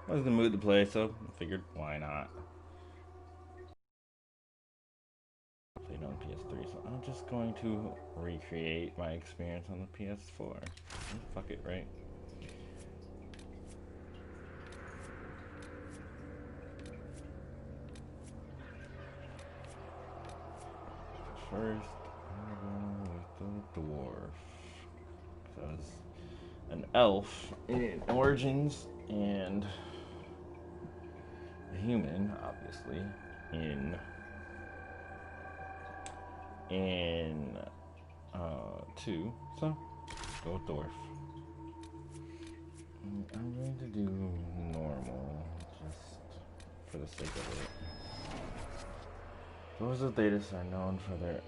I was in the mood to play, so I figured why not. Played on PS3, so I'm just going to recreate my experience on the PS4. Fuck it, right? First, I'm gonna go with the dwarf. Because an elf in Origins and a human, obviously, in 2. So, go with dwarf. I'm going to do normal, just for the sake of it. Those of Thetis are known for their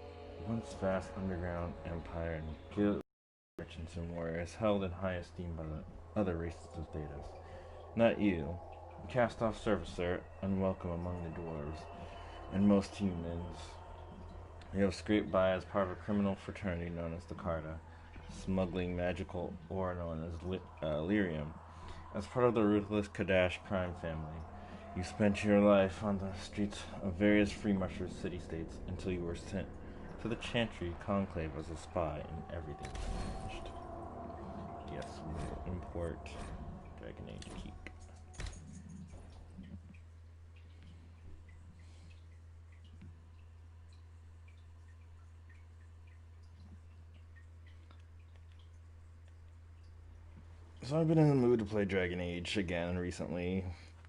once vast underground empire and guild merchants and warriors held in high esteem by the other races of Thetis. Not you. Cast off service there, unwelcome among the dwarves and most humans. You have scraped by as part of a criminal fraternity known as the Carta, smuggling magical ore known as lyrium. As part of the ruthless Kadash crime family, you spent your life on the streets of various free mushroom city-states until you were sent to the Chantry Conclave as a spy, and everything changed. Yes, we will import Dragon Age Keep. So I've been in the mood to play Dragon Age again recently,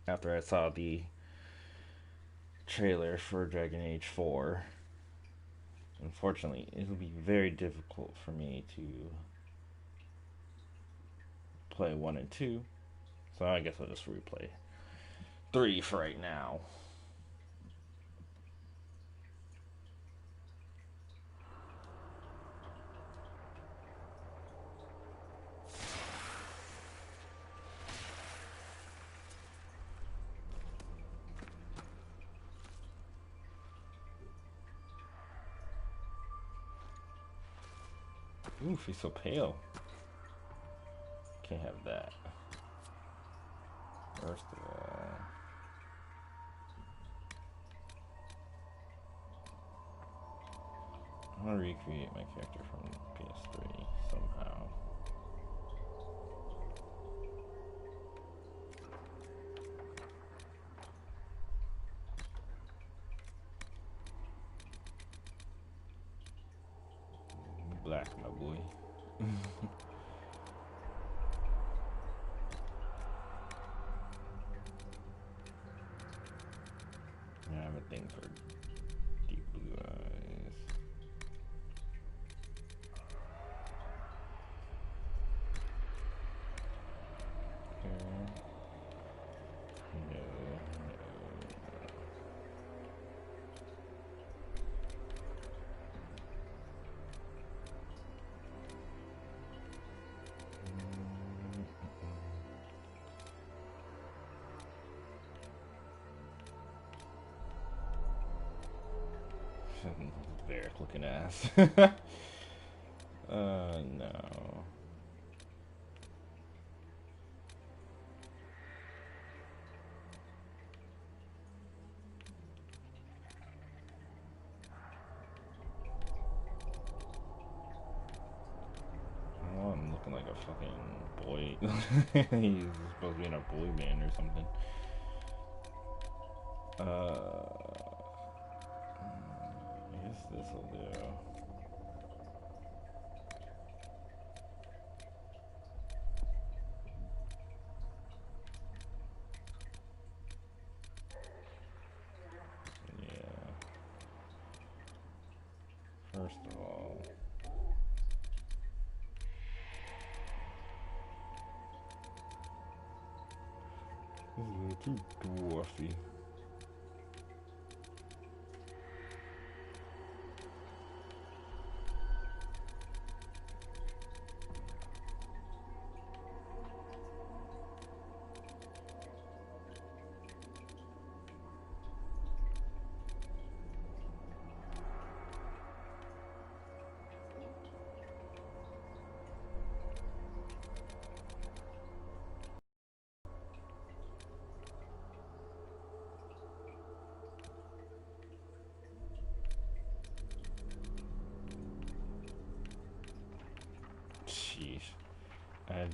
after I saw the trailer for Dragon Age 4. Unfortunately, it will be very difficult for me to play 1 and 2, so I guess I'll just replay 3 for right now. Ooh, she's so pale. Can't have that. First of all, I want to recreate my character from PS3 somehow. Black, my boy. I have a thing for deep blue eyes. Okay. No, no. Varric looking ass. No. Oh, I'm looking like a fucking boy. He's supposed to be in a boy band or something. I guess this'll do. Yeah. First of all, this is a little too dwarfy.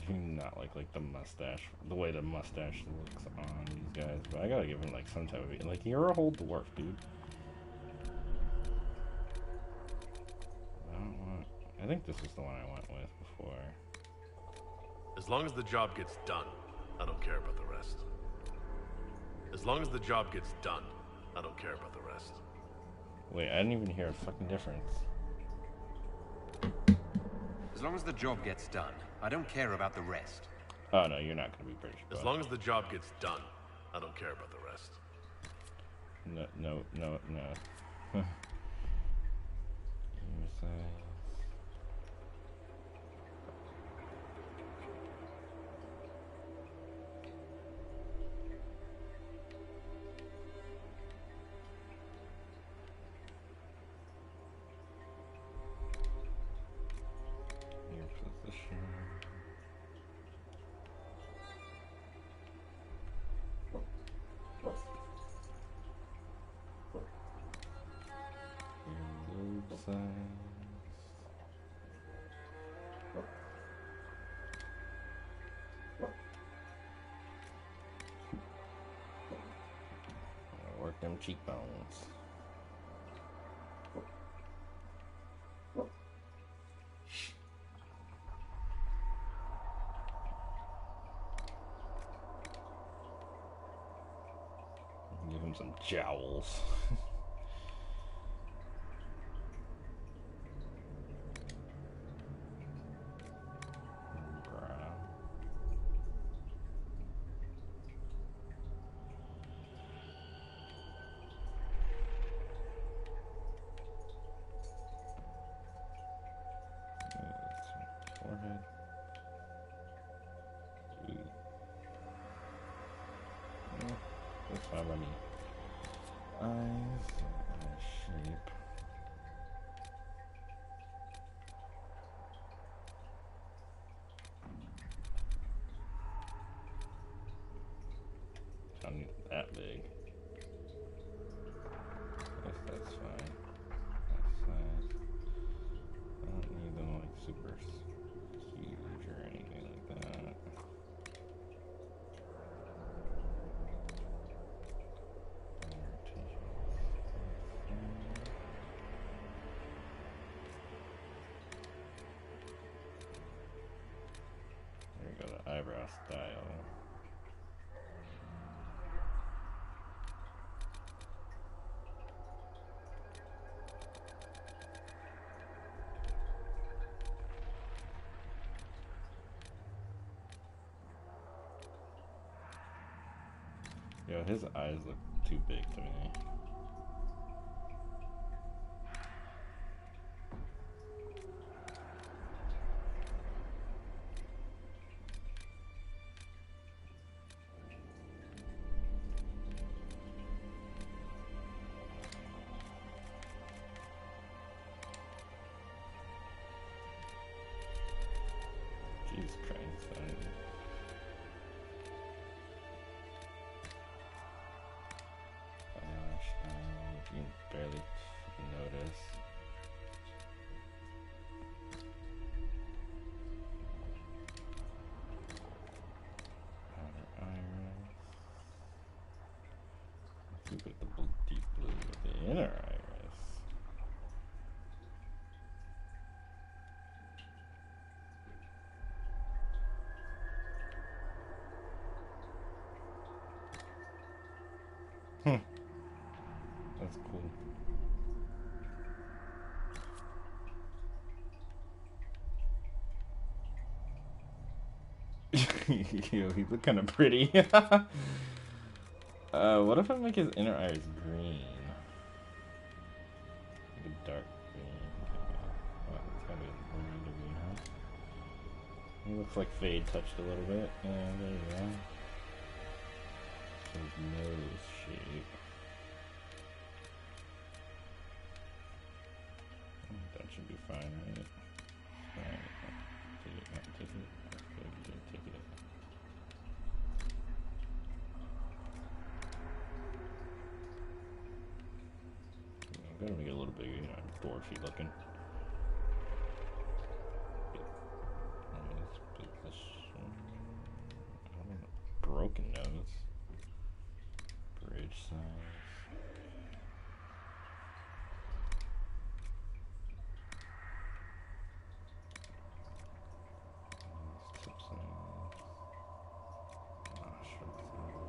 do not like the mustache, the way the mustache looks on these guys. But I gotta give him like some type of like you're a whole dwarf, dude. I don't want. I think this is the one I went with before. As long as the job gets done, I don't care about the rest. As long as the job gets done, I don't care about the rest. Wait, I didn't even hear a fucking difference. As long as the job gets done, I don't care about the rest. Oh no, you're not gonna be British. As long as the job gets done, I don't care about the rest. No. Your position. Your size. Work them cheekbones. Give him some jowls. That's fine by me. Eyes, shape. I don't need that big. Yes, that's fine. That's size. I don't need them like super huge or anything like that. There you go, the eyebrow style. Yo, his eyes look too big to me. Jesus Christ, you can barely fucking notice. Outer iris. Let's put the deep blue with the inner iris. That's cool. Yo, he look kind of pretty. What if I make his inner iris green? Like a dark green. Oh, it's gotta be a little green, huh? He looks like Fade touched a little bit. Yeah, there you go. So his nose shape. That should be fine, right? Right. Take it, not take it. Take it. I'm gonna make it a little bigger, you know, dwarfy looking. Let's put this broken nose. Bridge size. Tip size. Sharp size.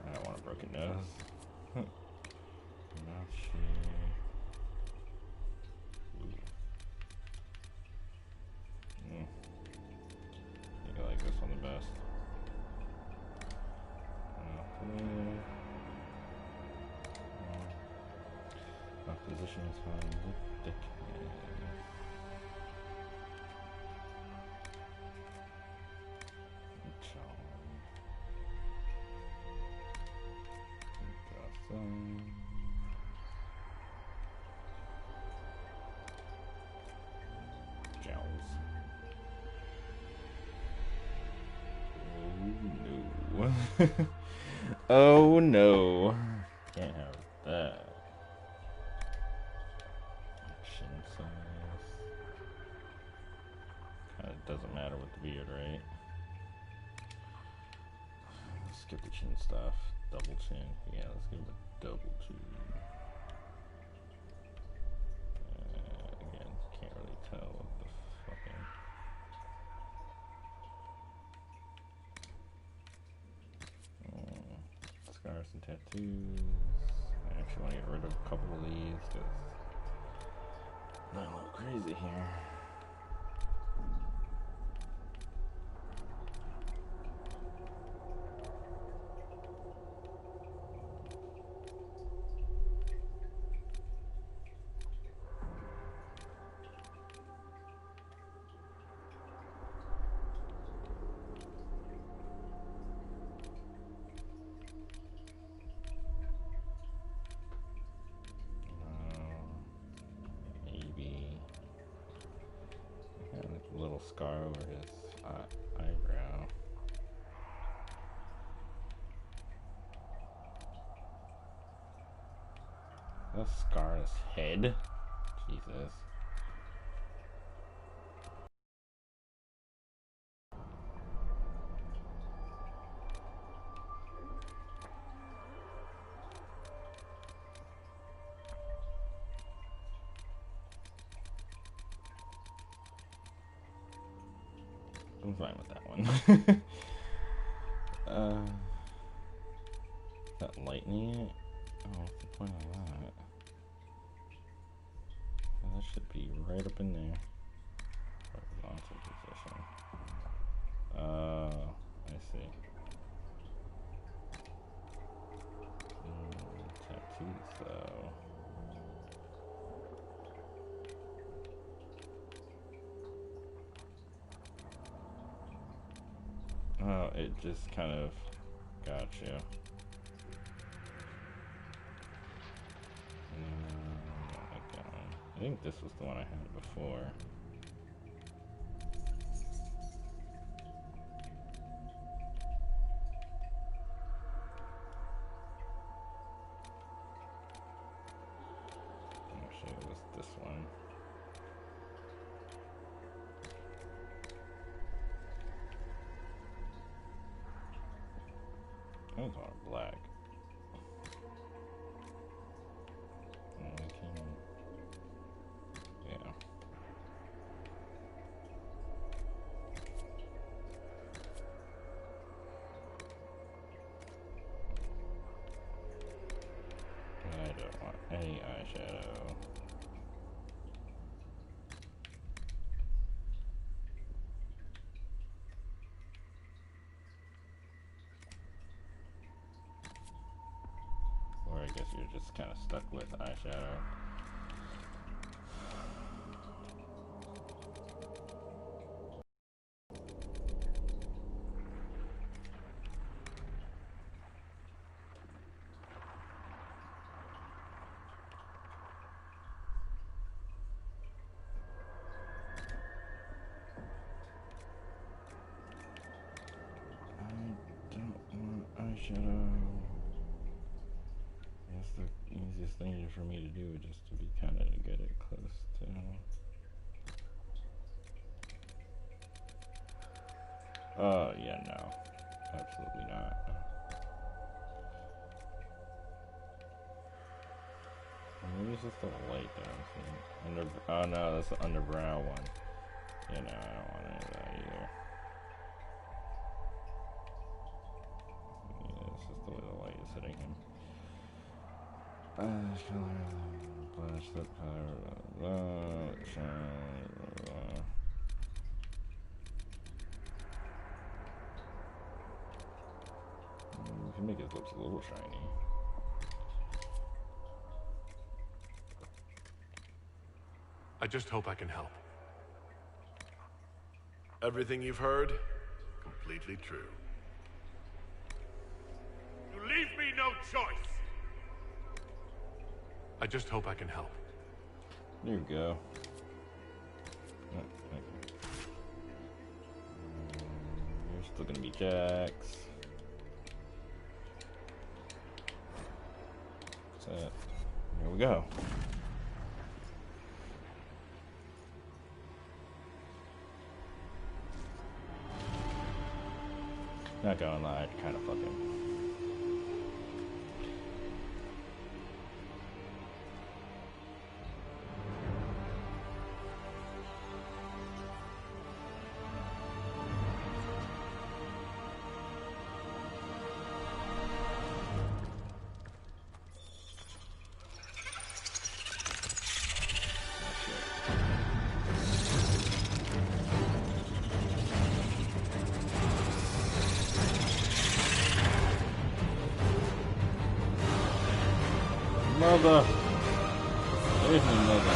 I don't want a broken nose. Mouth shape. I think I like this one the best. Position is fine with thick hands. Jowls. Oh no. Oh no. Can't have that. Chin size. Kinda doesn't matter with the beard, right? Let's skip the chin stuff. Double chin. Yeah, let's give it a double chin. Again, can't really tell what the fucking. Scars and tattoos. I actually want to get rid of a couple of these because not a little crazy here. Little scar over his eyebrow. That scar his head. Jesus. I'm fine with that one. Is that lightning it? Oh, what's the point of that? Well, that should be right up in there. Horizontal position. I see. Tattoos, though. Oh, it just kind of got you. I think this was the one I had before. Actually, it was this one. I was on black. Yeah. I don't want any eyeshadow. Or I guess you're just kind of stuck with eyeshadow. Eyeshadow. That's the easiest thing for me to do, just to be kind of get it close to. Oh, yeah, no. Absolutely not. Maybe it's just the light dancing. Oh no, that's the underground one. Yeah, no, I don't want any of that either. Yeah, it's just the way the light is hitting him. Flash, flip color, shine, we can make his lips a little shiny. I just hope I can help. Everything you've heard, completely true. You leave me no choice! I just hope I can help. There you go. Oh, thank you. You're still gonna be Jax. Set. Here we go. Not gonna lie, I kind of fucking. Mother. There's my mother.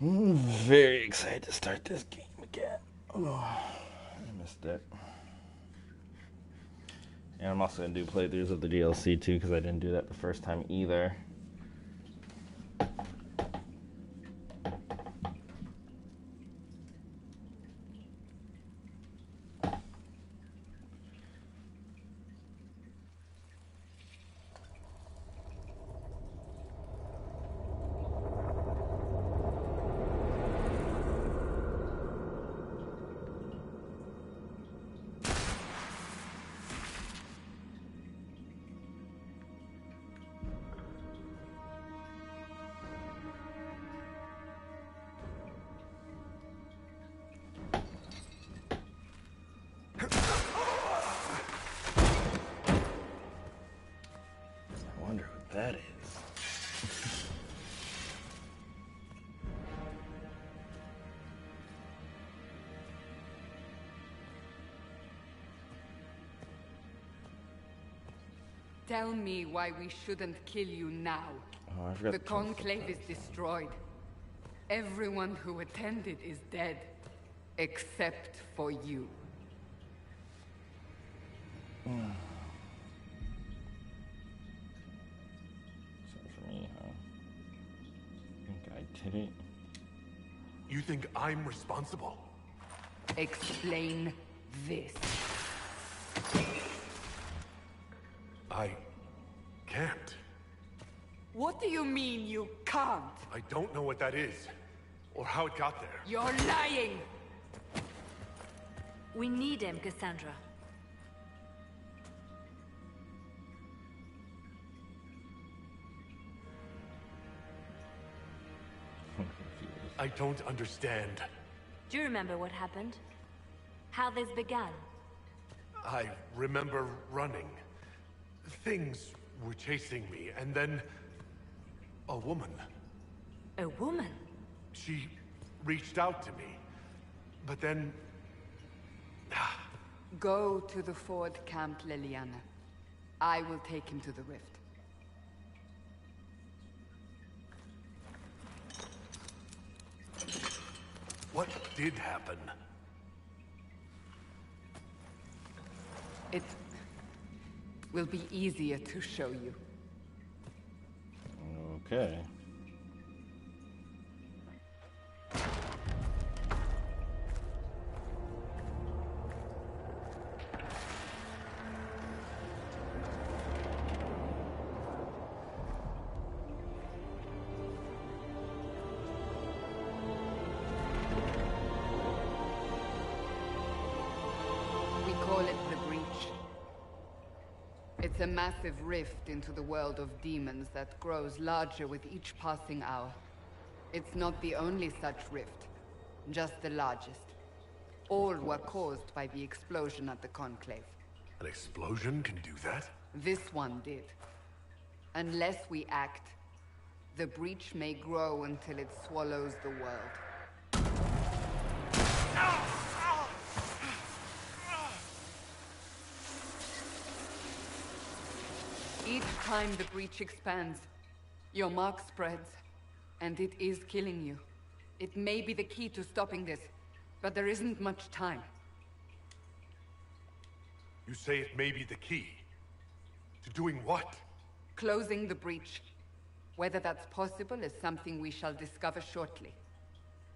I'm very excited to start this game again. Oh, I missed it. And I'm also going to do playthroughs of the DLC too, because I didn't do that the first time either. That is. Tell me why we shouldn't kill you now. Oh, I forgot The to Conclave is destroyed. Everyone who attended is dead. Except for you. Did it? You think I'm responsible? Explain this. I can't. What do you mean you can't? I don't know what that is, or how it got there. You're lying! We need him, Cassandra. I don't understand. Do you remember what happened? How this began? I remember running. Things were chasing me, and then a woman. A woman? She reached out to me, but then... Go to the Ford Camp, Liliana. I will take him to the rift. What did happen? It will be easier to show you. Okay. It's a massive rift into the world of demons that grows larger with each passing hour. It's not the only such rift, just the largest. All were caused by the explosion at the Conclave. An explosion can do that? This one did. Unless we act, the breach may grow until it swallows the world. Each time the breach expands, your mark spreads, and it is killing you. It may be the key to stopping this, but there isn't much time. You say it may be the key? To doing what? Closing the breach. Whether that's possible is something we shall discover shortly.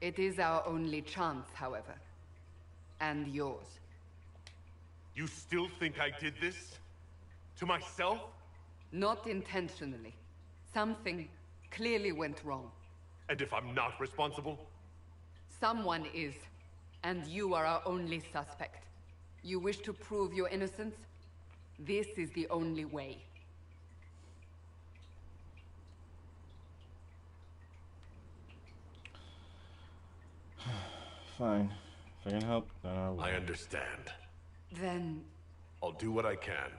It is our only chance, however. And yours. You still think I did this? To myself? Not intentionally. Something clearly went wrong. And if I'm not responsible? Someone is, and you are our only suspect. You wish to prove your innocence? This is the only way. Fine. If I can help, then I will. I understand. Then... I'll do what I can.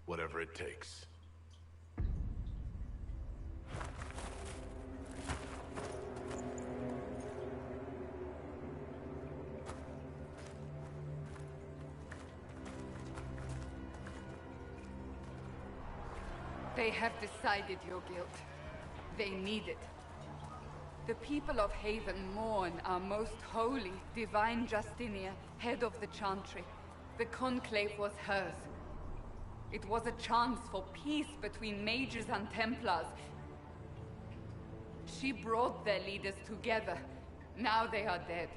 Whatever it takes. They have decided your guilt. They need it. The people of Haven mourn our most holy, divine Justinia, head of the Chantry. The Conclave was hers. It was a chance for peace between mages and Templars. She brought their leaders together. Now they are dead.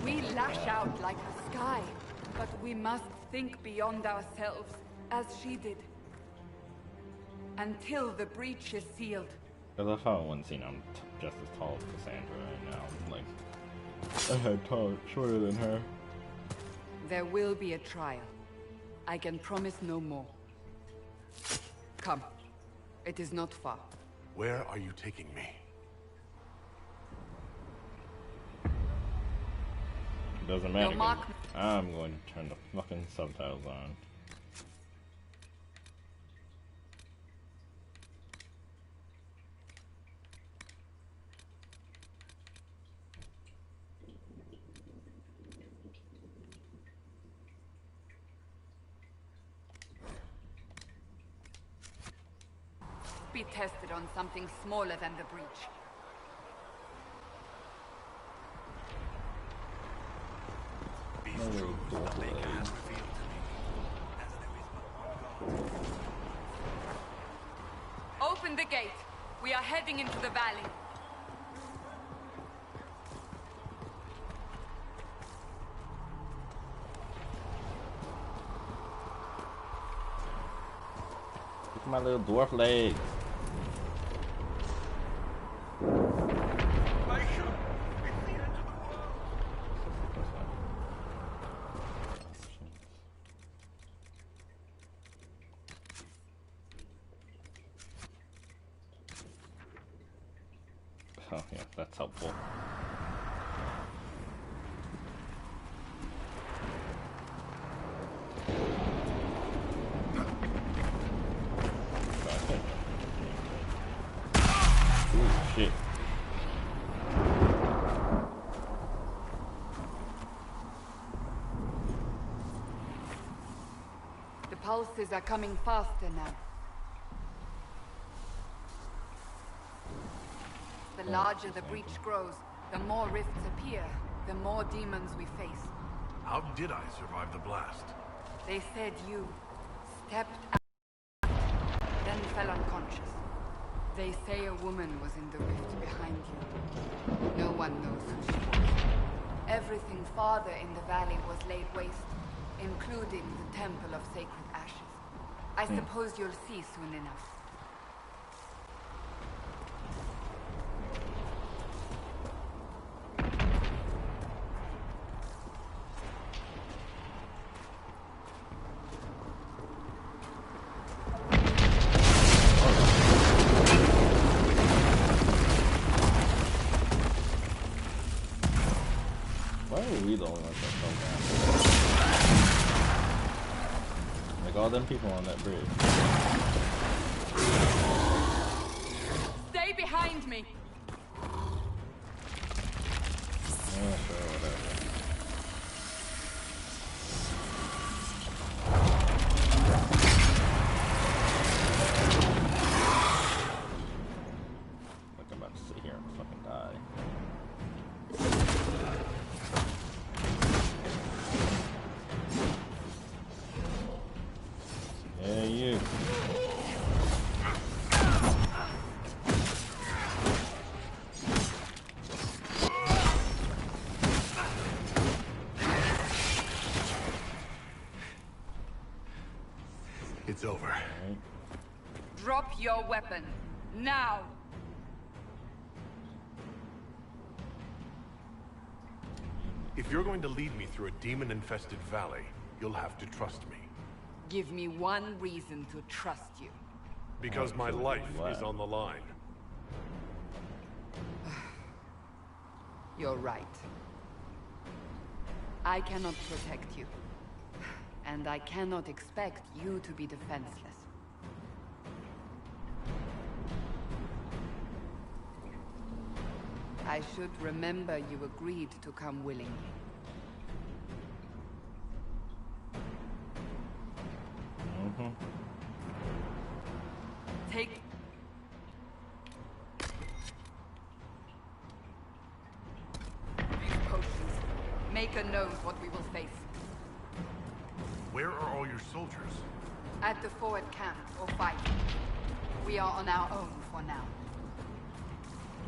We lash out like the sky, but we must think beyond ourselves, as she did. Until the breach is sealed. I love how in one scene I'm just as tall as Cassandra, and now I'm like, I had tall, shorter than her. There will be a trial. I can promise no more. Come. It is not far. Where are you taking me? Doesn't matter. No, Mark. I'm going to turn the fucking subtitles on. Be tested on something smaller than the breach. These truths that Maker has revealed to me, as there is but one God. Open the gate. We are heading into the valley. Look at my little dwarf legs. Oh yeah, that's helpful. Ooh, shit. The pulses are coming faster now. The larger the breach grows, the more rifts appear, the more demons we face. How did I survive the blast? They said you stepped out, then fell unconscious. They say a woman was in the rift behind you. No one knows who she was. Everything farther in the valley was laid waste, including the Temple of Sacred Ashes. I suppose you'll see soon enough. all them people on that bridge. Stay behind me. Yeah, sure, whatever. Like I'm about to sit here and fucking die. Yeah, you. It's over. Right. Drop your weapon. Now. If you're going to lead me through a demon-infested valley, you'll have to trust me. Give me one reason to trust you. Because my life is on the line. You're right. I cannot protect you. And I cannot expect you to be defenseless. I should remember you agreed to come willingly. Mm-hmm. Take... these potions. Maker knows what we will face. Where are all your soldiers? At the forward camp, or fighting. We are on our own for now.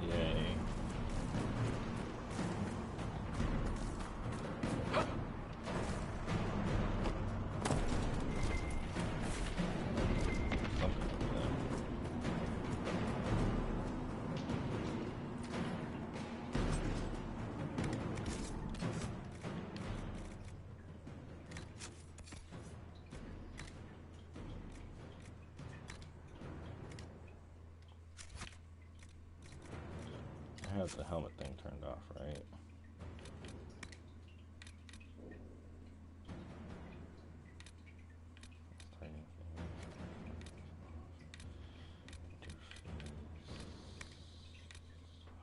Yay. I have the helmet thing turned off, right?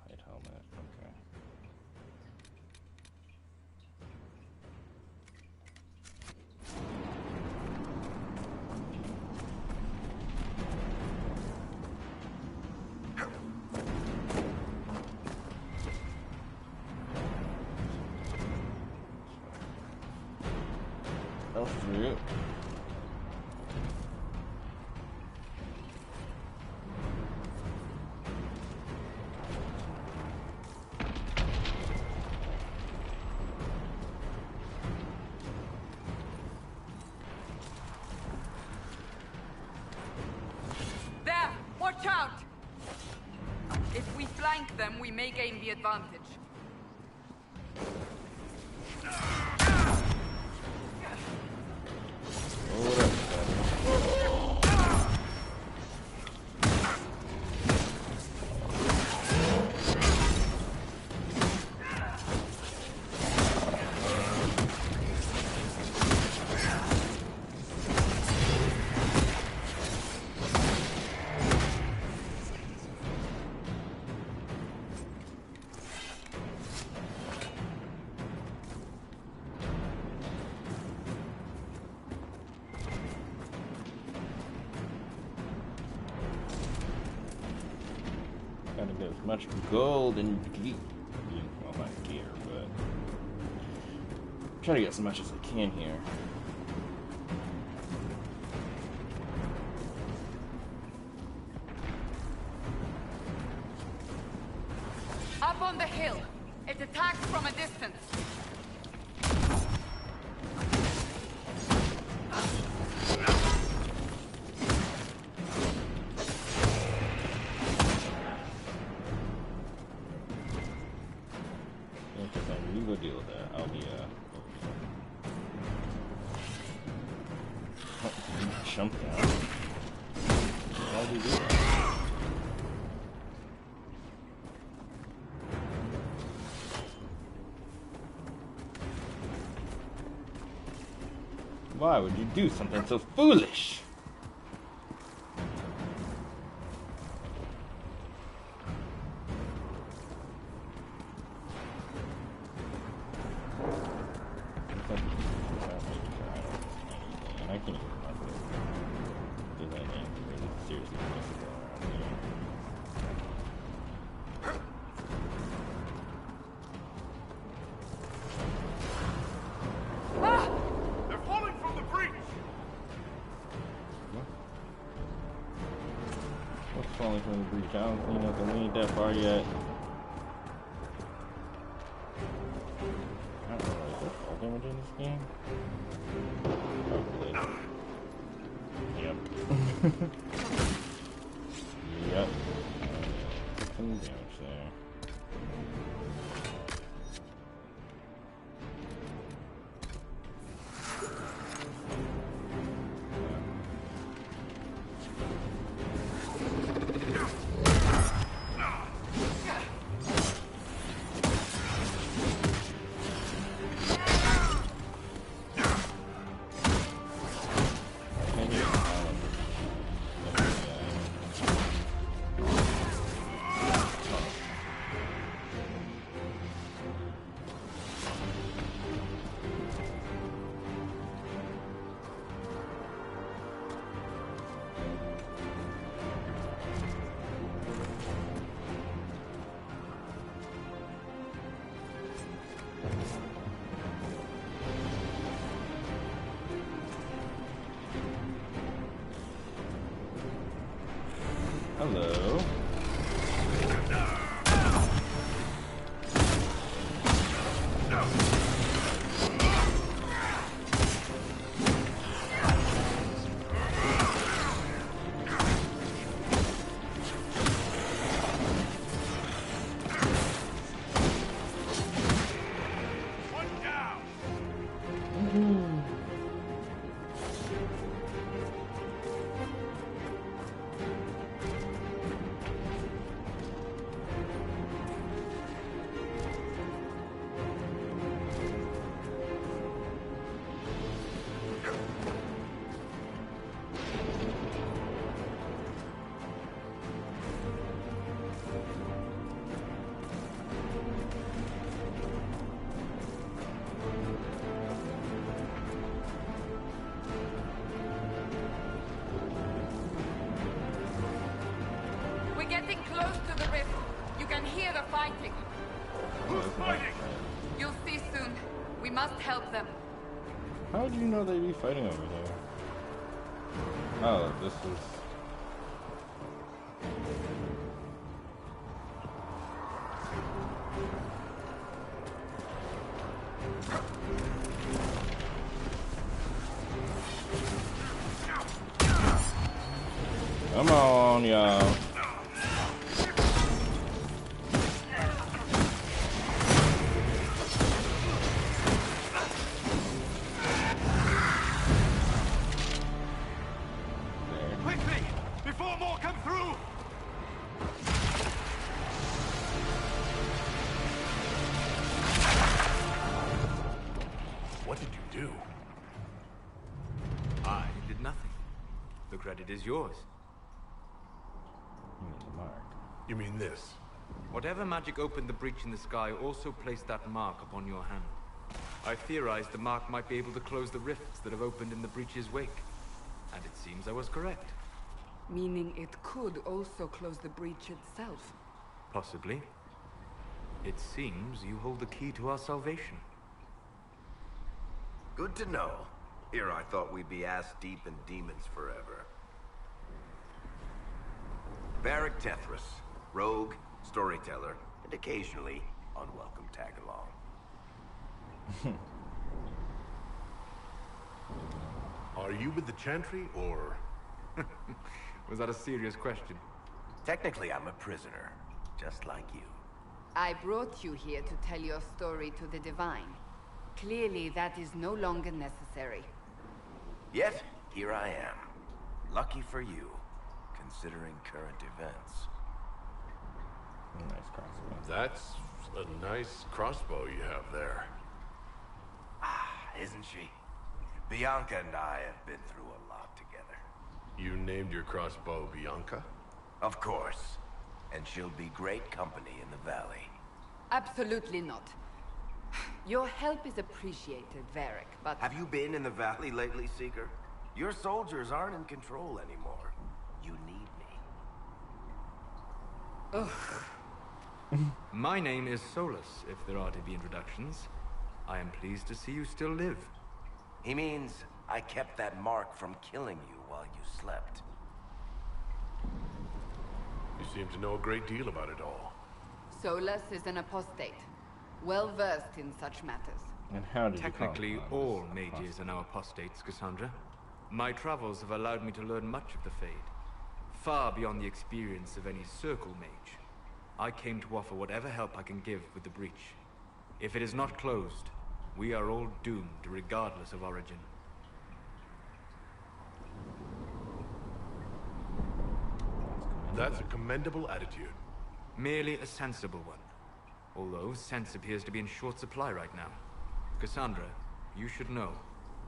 Hide helmet, okay. Oh, fruit. There! Watch out! If we flank them, we may gain the advantage. Hold up, buddy. Gotta get as much gold and gear. Well, not gear, but try to get as much as I can here. Up on the hill. It attacks from a distance. Okay, fine. You go deal with that. I'll be oh, jump down. How do you do that? Why would you do something so foolish? And I can't even remember the name. Really seriously possible around here. They're falling from the breach! What's falling from the breach? I don't see nothing. We ain't that far yet. I don't know. Is there fall damage in this game? Probably. Yep. Yep. Some damage there. Hello. One down! We're getting close to the rift. You can hear the fighting. Who's fighting? You'll see soon. We must help them. How would you know they'd be fighting over there? Oh, this is... Come on, y'all. Quickly! Before more come through! What did you do? I did nothing. The credit is yours. Mark. You mean this? Whatever magic opened the breach in the sky also placed that mark upon your hand. I theorized the mark might be able to close the rifts that have opened in the breach's wake. And it seems I was correct. Meaning it could also close the breach itself. Possibly. It seems you hold the key to our salvation. Good to know. Here I thought we'd be ass-deep in demons forever. Varric Tethras, rogue, storyteller, and occasionally unwelcome tag-along. Are you with the Chantry, or...? Was that a serious question? Technically, I'm a prisoner, just like you. I brought you here to tell your story to the Divine. Clearly, that is no longer necessary. Yet, here I am. Lucky for you, considering current events. Nice crossbow. That's a nice crossbow you have there. Ah, isn't she? Bianca and I have been through a lot together. You named your crossbow Bianca? Of course. And she'll be great company in the valley. Absolutely not. Your help is appreciated, Varric, but... Have you been in the valley lately, Seeker? Your soldiers aren't in control anymore. You need me. Ugh. My name is Solus, if there are to be introductions. I am pleased to see you still live. He means I kept that mark from killing you while you slept. You seem to know a great deal about it all. Solus is an apostate, well-versed in such matters. And how did Technically, you all mages are now apostates, Cassandra. My travels have allowed me to learn much of the Fade, far beyond the experience of any circle mage. I came to offer whatever help I can give with the breach. If it is not closed, we are all doomed, regardless of origin. That's a commendable attitude. Merely a sensible one. Although sense appears to be in short supply right now. Cassandra, you should know.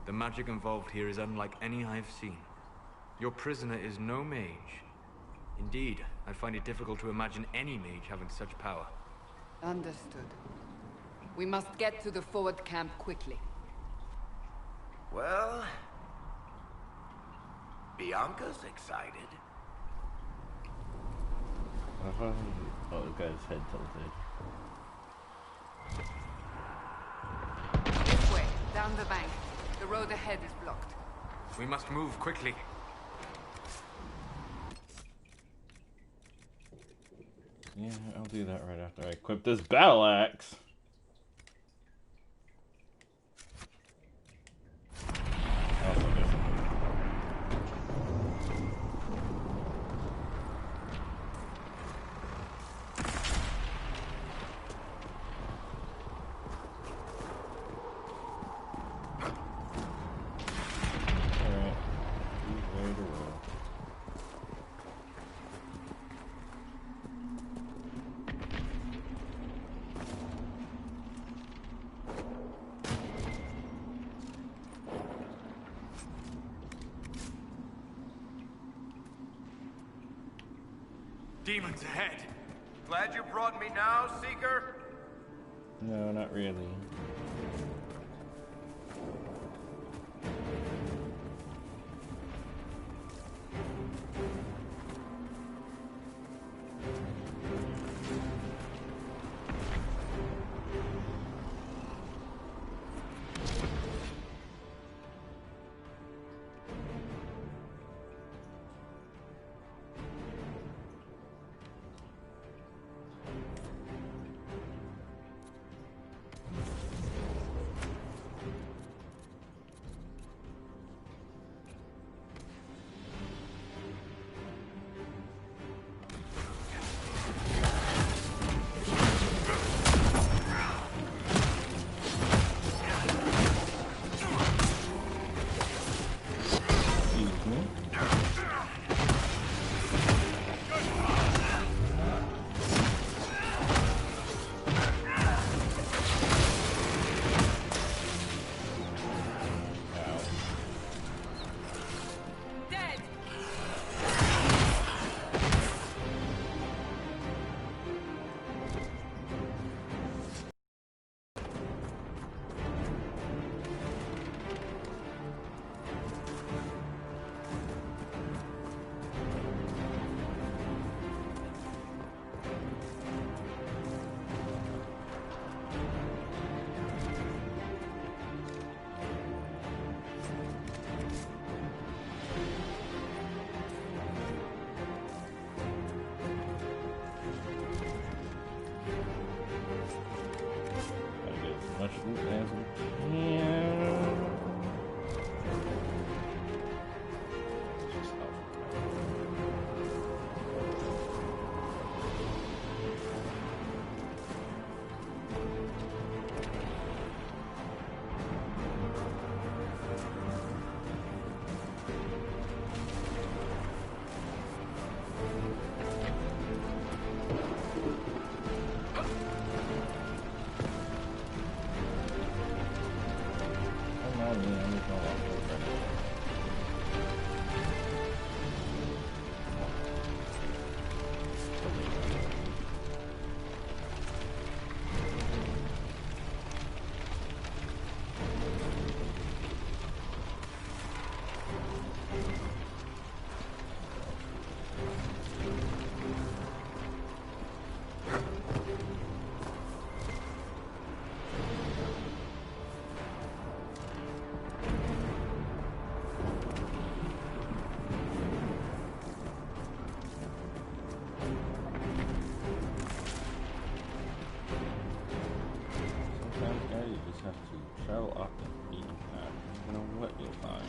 The magic involved here is unlike any I have seen. Your prisoner is no mage. Indeed, I find it difficult to imagine any mage having such power. Understood. We must get to the forward camp quickly. Well... Bianca's excited. Oh, the guy's head tilted. This way, down the bank. The road ahead is blocked. We must move quickly. Yeah, I'll do that right after I equip this battle axe. Also do Alright. He's ready to roll. Demons ahead! Glad you brought me now, Seeker? No, not really. Excuse me. Dead! Gotta get as much loot as we can. Just have to travel off the beaten path. You know what you'll find.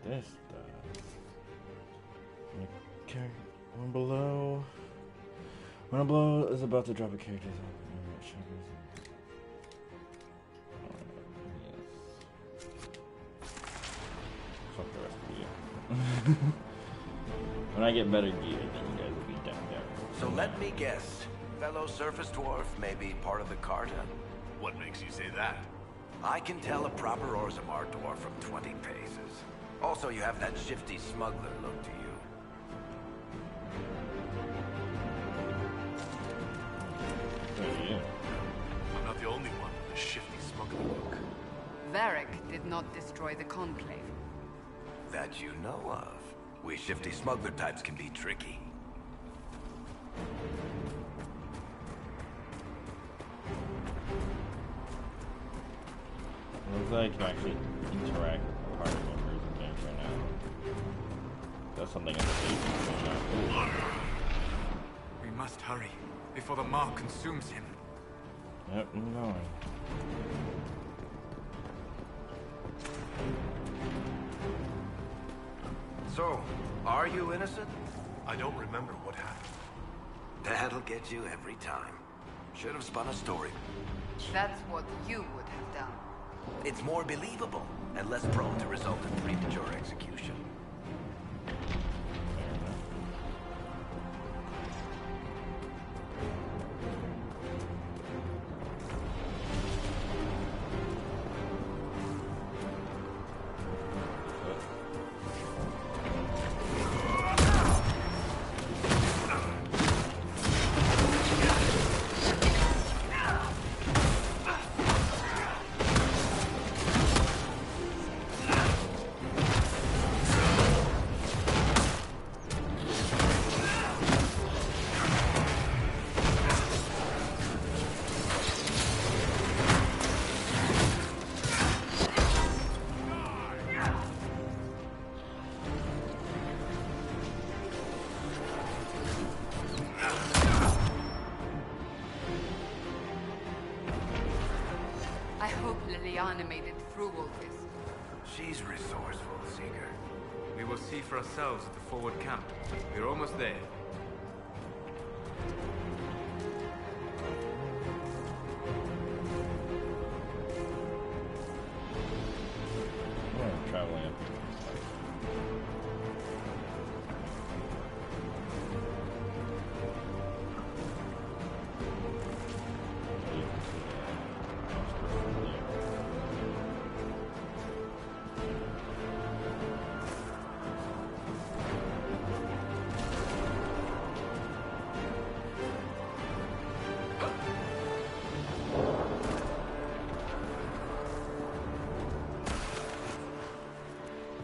This does. Okay, one below. One below is about to drop a character. Yes. Fuck the rest of you. When I get better gear, then you guys will be down there. So let me guess. Fellow surface dwarf may be part of the Carta? What makes you say that? I can tell a proper Orzammar dwarf from 20 paces. Also, you have that shifty smuggler look to you. Yeah. I'm not the only one with a shifty smuggler look. Varric did not destroy the Conclave. That you know of. We shifty smuggler types can be tricky. Looks like you can actually interact with party members in games right now. That's something in the base. We must hurry before the mark consumes him. Yep, I'm going. So, are you innocent? I don't remember what happened. That'll get you every time. Should have spun a story. That's what you would have done. It's more believable and less prone to result in premature execution. I hope Liliana made it through all this. She's resourceful, Seeker. We will see for ourselves at the forward camp. We're almost there. We're traveling up here.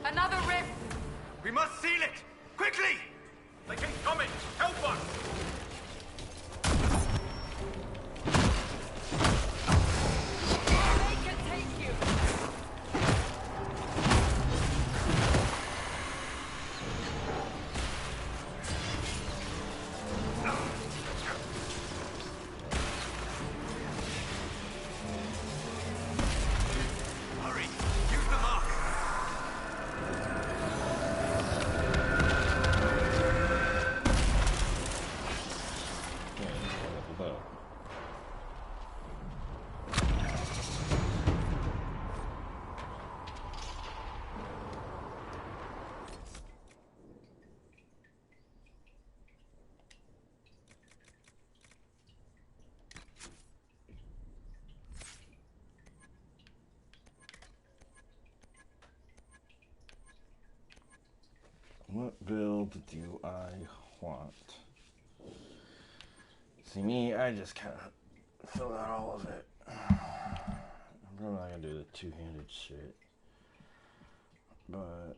Another rift! We must seal it! Quickly! The king's coming! Help us! They can take you! Hurry! Use the mark! What build do I want? See me, I just kind of fill out all of it. I'm probably not gonna do the two-handed shit. But,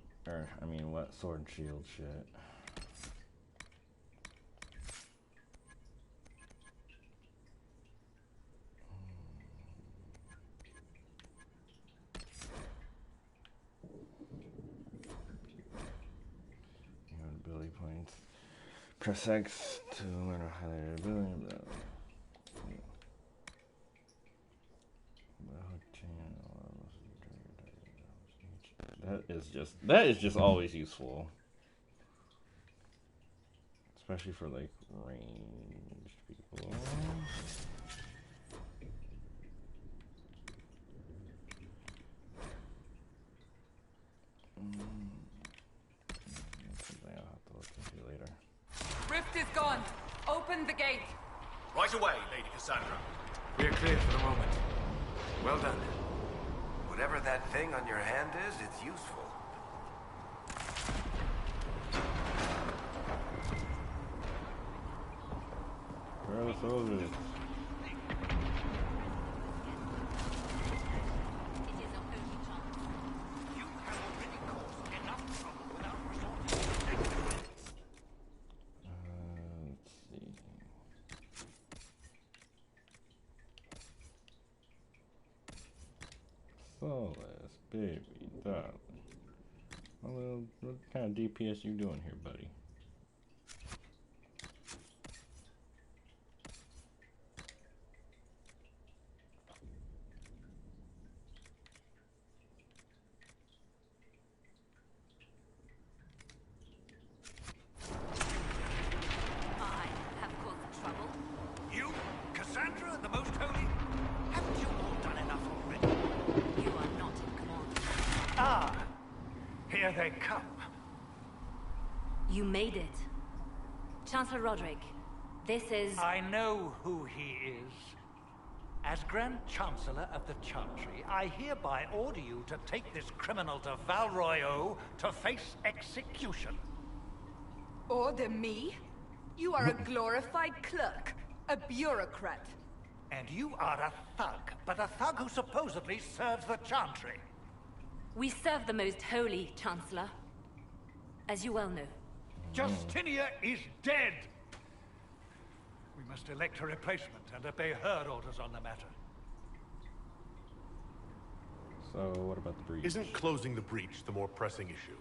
what sword and shield shit. Ability points. Press X to learn a highlighted ability. That is just always useful, especially for like ranged people. Something I'll have to look into later. Rift is gone. Open the gate. Right away, Lady Cassandra. We are clear for the moment. Well done. Whatever that thing on your hand is, it's useful. Where are the soldiers? Solace, baby, darling. Well, what kind of DPS you doing here, buddy? I have caused trouble. You, Cassandra, the Most Holy? Haven't you all done enough already? You are not in command. Ah, here they come. You made it. Chancellor Roderick, this is... I know who he is. As Grand Chancellor of the Chantry, I hereby order you to take this criminal to Val Royeaux to face execution. Order me? You are a glorified clerk, a bureaucrat. And you are a thug, but a thug who supposedly serves the Chantry. We serve the Most Holy, Chancellor. As you well know. Justinia is dead! We must elect a replacement and obey her orders on the matter. So, what about the breach? Isn't closing the breach the more pressing issue?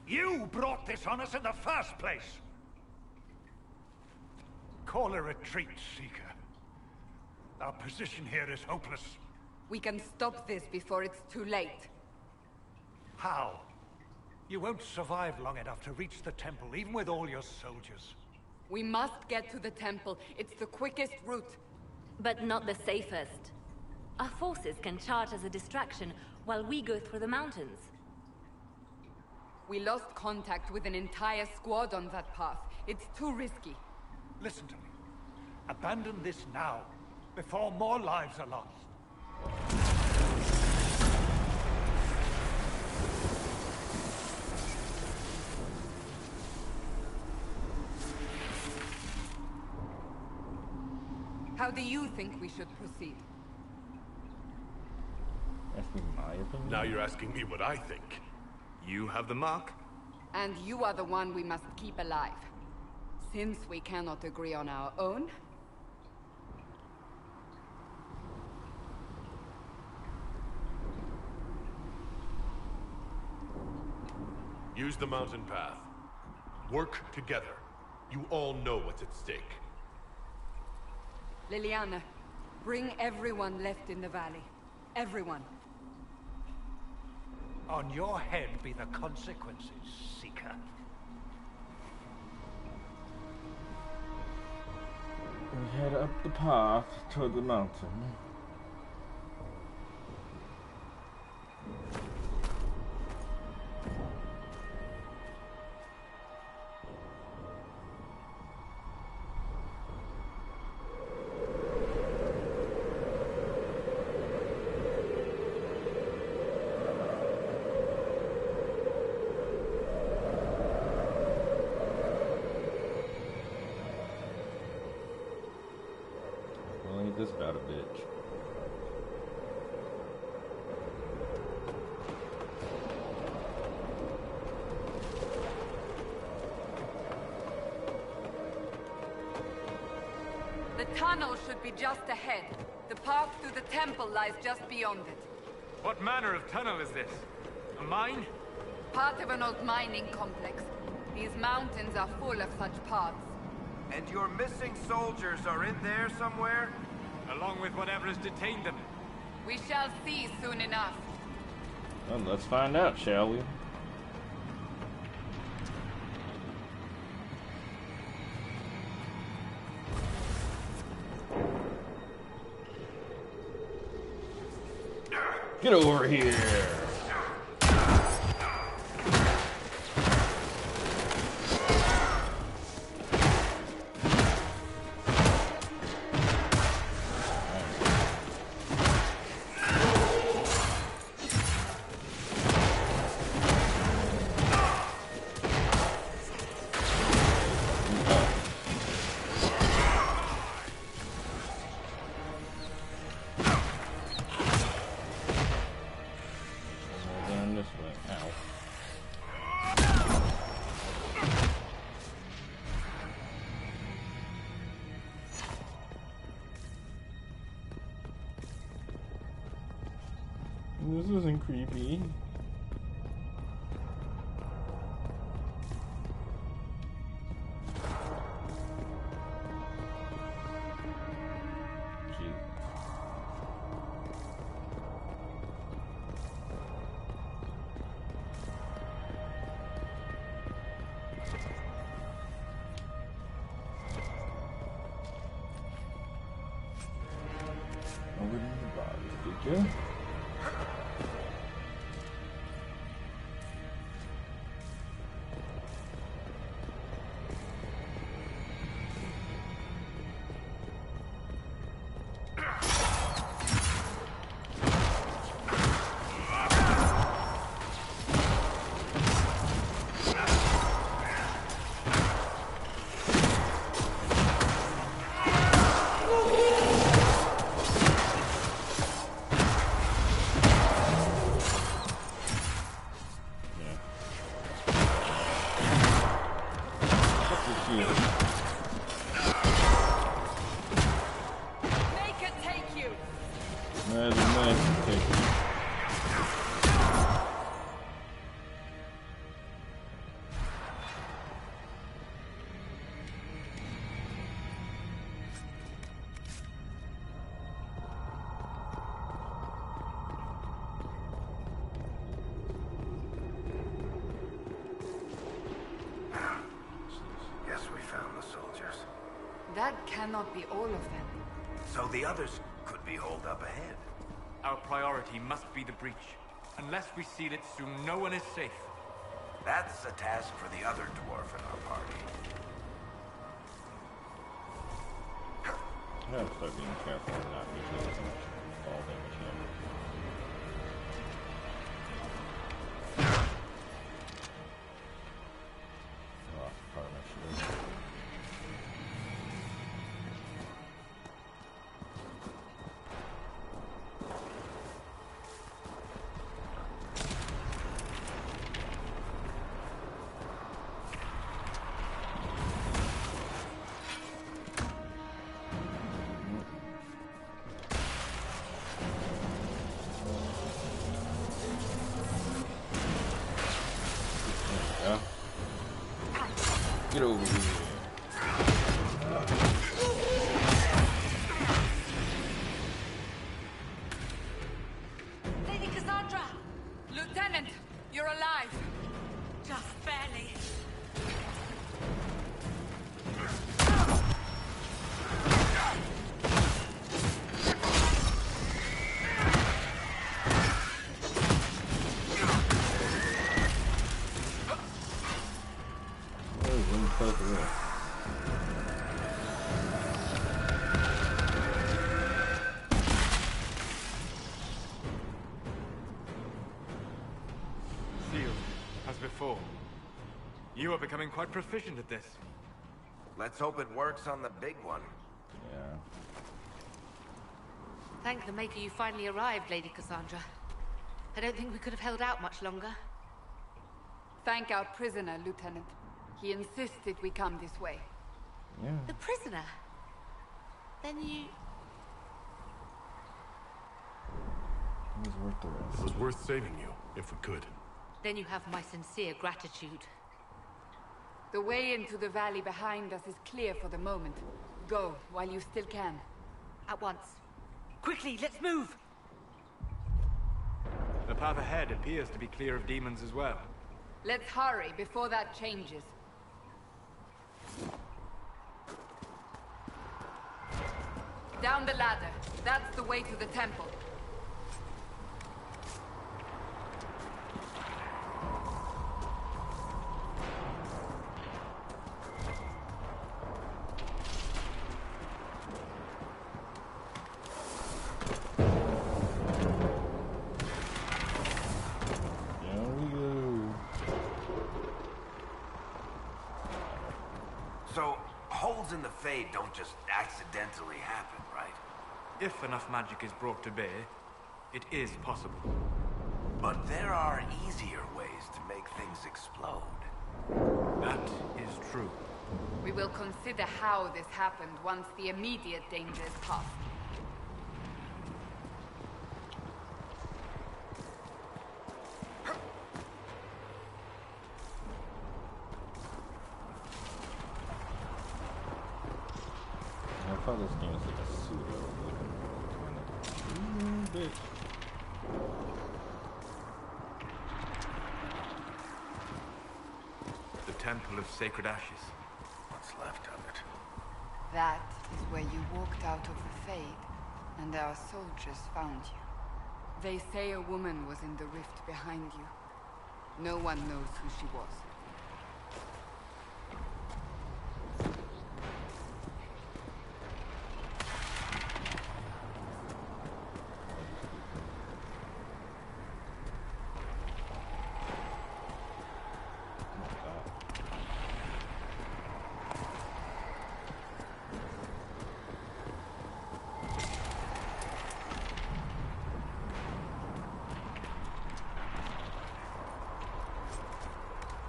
You brought this on us in the first place! Call a retreat, Seeker. Our position here is hopeless. We can stop this before it's too late. How? You won't survive long enough to reach the temple, even with all your soldiers. We must get to the temple. It's the quickest route. But not the safest. Our forces can charge as a distraction while we go through the mountains. We lost contact with an entire squad on that path. It's too risky. Listen to me. Abandon this now, before more lives are lost. How do you think we should proceed? That's my opinion. Now you're asking me what I think. You have the mark. And you are the one we must keep alive. Since we cannot agree on our own... Use the mountain path. Work together. You all know what's at stake. Liliana, bring everyone left in the valley. Everyone. On your head be the consequences, Seeker. We head up the path toward the mountain. this about a bitch. The tunnel should be just ahead. The path to the temple lies just beyond it. What manner of tunnel is this? A mine? Part of an old mining complex. These mountains are full of such paths. And your missing soldiers are in there somewhere? Along with whatever has detained them. We shall see soon enough. Well, let's find out, shall we? Get over here! This isn't creepy. Over to the body, did you? That cannot be all of them. So the others could be holed up ahead. Our priority must be the breach. Unless we seal it soon, no one is safe. That's a task for the other dwarf in our party. I gotta start being careful and not be doing so much fall damage here. Oh, part of my shield. Get over here. Lady Cassandra! Lieutenant, you're alive. Just barely. Sealed, as before. You are becoming quite proficient at this. Let's hope it works on the big one. Yeah. Thank the Maker you finally arrived, Lady Cassandra. I don't think we could have held out much longer. Thank our prisoner, Lieutenant. He insisted we come this way. Yeah. The prisoner? Then you... It was worth the risk. It was worth saving you, if we could. Then you have my sincere gratitude. The way into the valley behind us is clear for the moment. Go, while you still can. At once. Quickly, let's move! The path ahead appears to be clear of demons as well. Let's hurry before that changes. Down the ladder. That's the way to the temple. So, holes in the Fade don't just accidentally happen, right? If enough magic is brought to bear, it is possible. But there are easier ways to make things explode. That is true. We will consider how this happened once the immediate danger is past. I thought this game was like a pseudo kind of bit. The Temple of Sacred Ashes. What's left of it? That is where you walked out of the Fade, and our soldiers found you. They say a woman was in the rift behind you. No one knows who she was.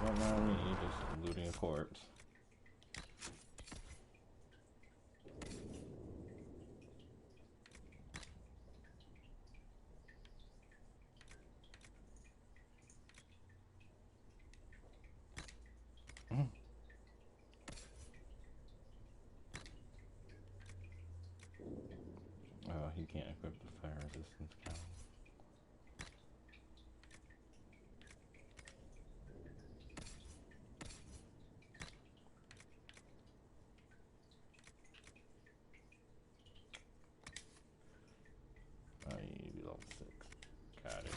Right now, me just looting a corpse. Oh, he can't equip the fire resistance cowl. I need to be level 6. Got it.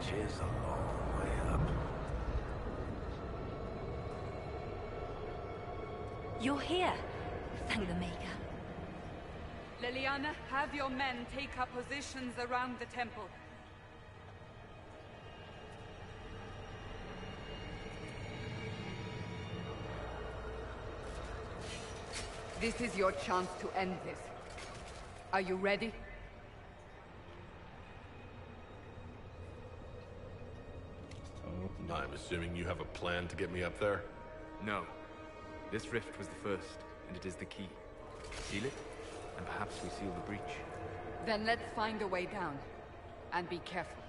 Is a long way up. You're here. Thank the Maker. Leliana, have your men take up positions around the temple. This is your chance to end this. Are you ready? I'm assuming you have a plan to get me up there? No. This rift was the first, and it is the key. Seal it, and perhaps we seal the breach. Then let's find a way down. And be careful.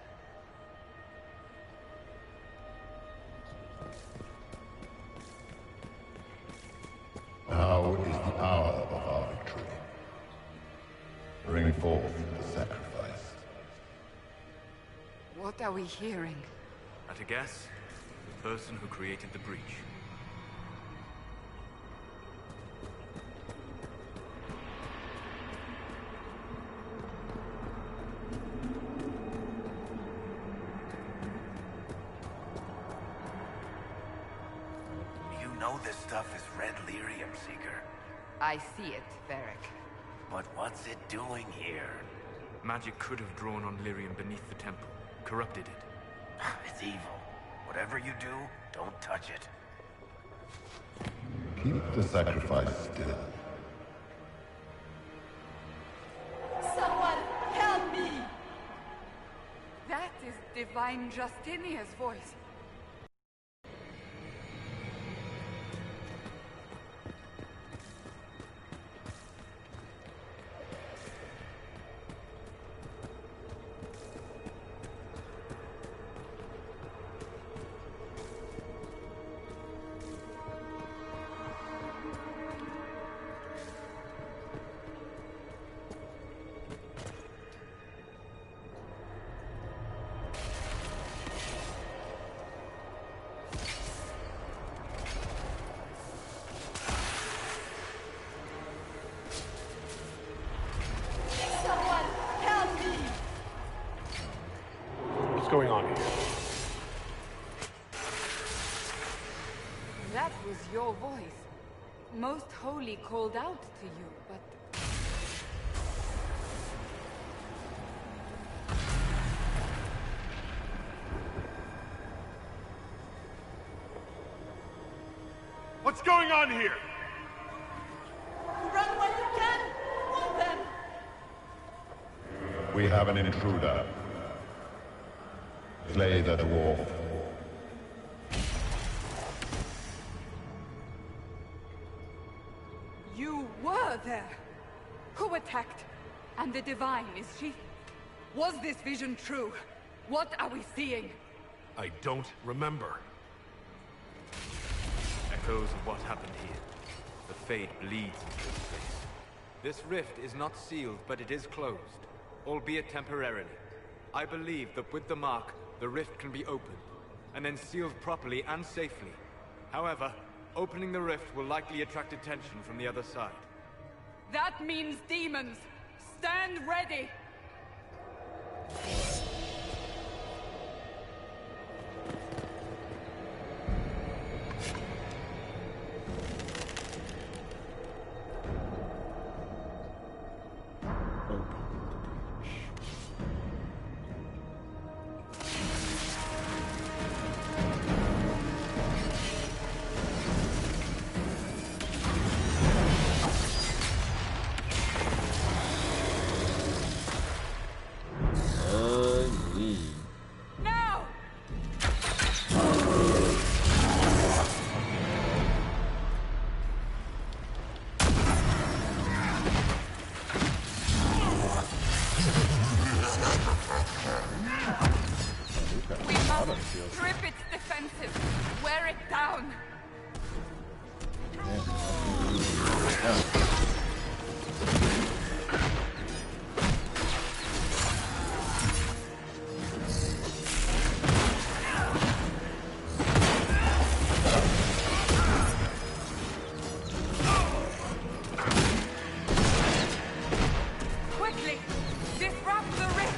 Now is the hour of our victory. Bring forth the sacrifice. What are we hearing? At a guess, the person who created the breach. this stuff is red lyrium, Seeker. I see it, Varric. But what's it doing here? Magic could have drawn on lyrium beneath the temple, corrupted it. It's evil. Whatever you do, don't touch it. Keep the sacrifice still. Someone help me! That is Divine Justinia's voice. Going on here? That was your voice. Most Holy called out to you, but... What's going on here? Run when you can! Hold them! We have an intruder. Slay the dwarf. You were there! Who attacked? And the Divine, is she? Was this vision true? What are we seeing? I don't remember. Echoes of what happened here. The fade bleeds into this place. This rift is not sealed, but it is closed, albeit temporarily. I believe that with the mark, the rift can be opened, and then sealed properly and safely. However, opening the rift will likely attract attention from the other side. That means demons! Stand ready! Strip its defenses. Wear it down. Quickly, disrupt the rift.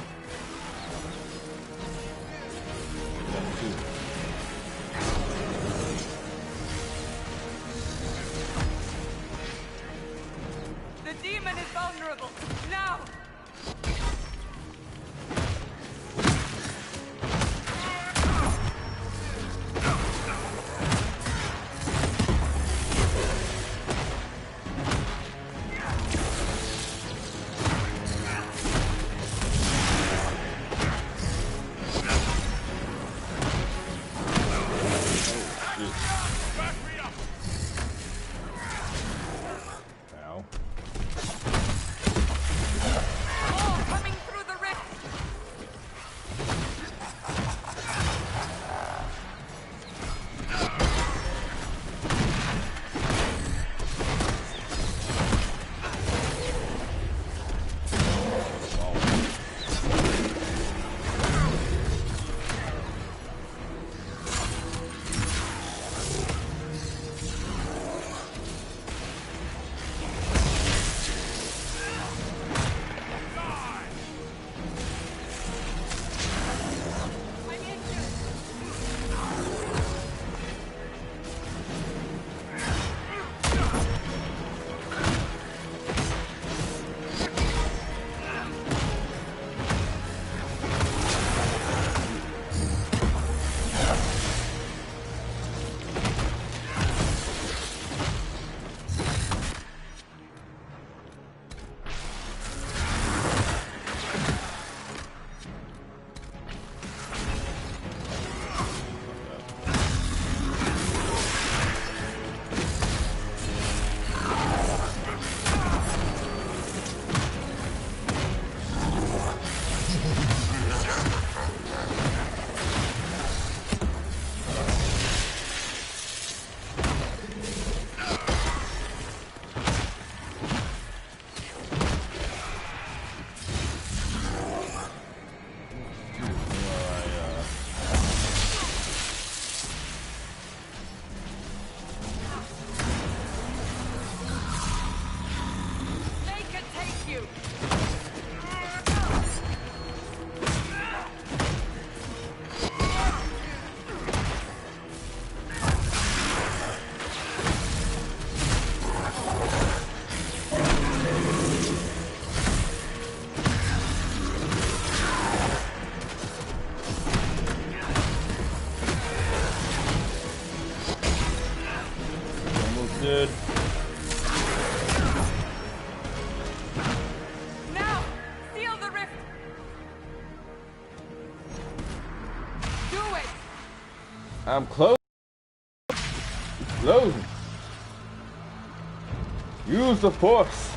Dude. Now! Seal the rift! Do it! I'm close. Close. Use the force.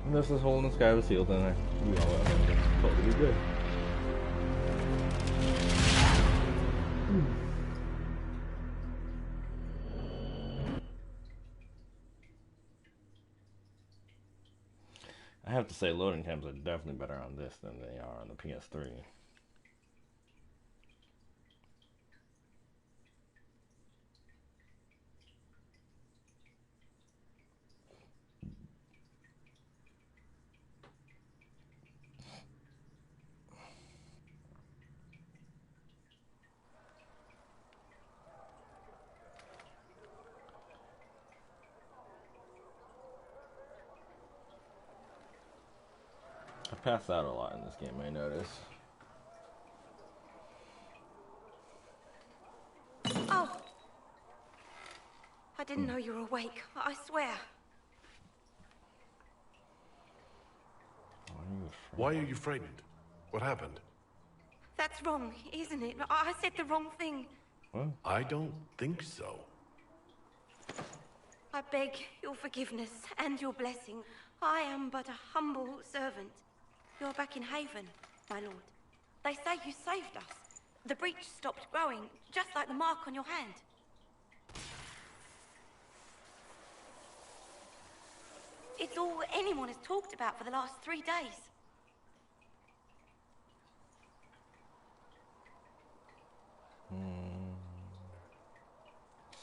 And this is hole in the sky was sealed, and we all totally good. I have to say, loading times are definitely better on this than they are on the PS3. I pass out a lot in this game, I notice. Oh! I didn't know you were awake, I swear. Why are you frightened? What happened? That's wrong, isn't it? I said the wrong thing. What? I don't think so. I beg your forgiveness and your blessing. I am but a humble servant. You're back in Haven, my lord. They say you saved us. The breach stopped growing, just like the mark on your hand. It's all anyone has talked about for the last 3 days.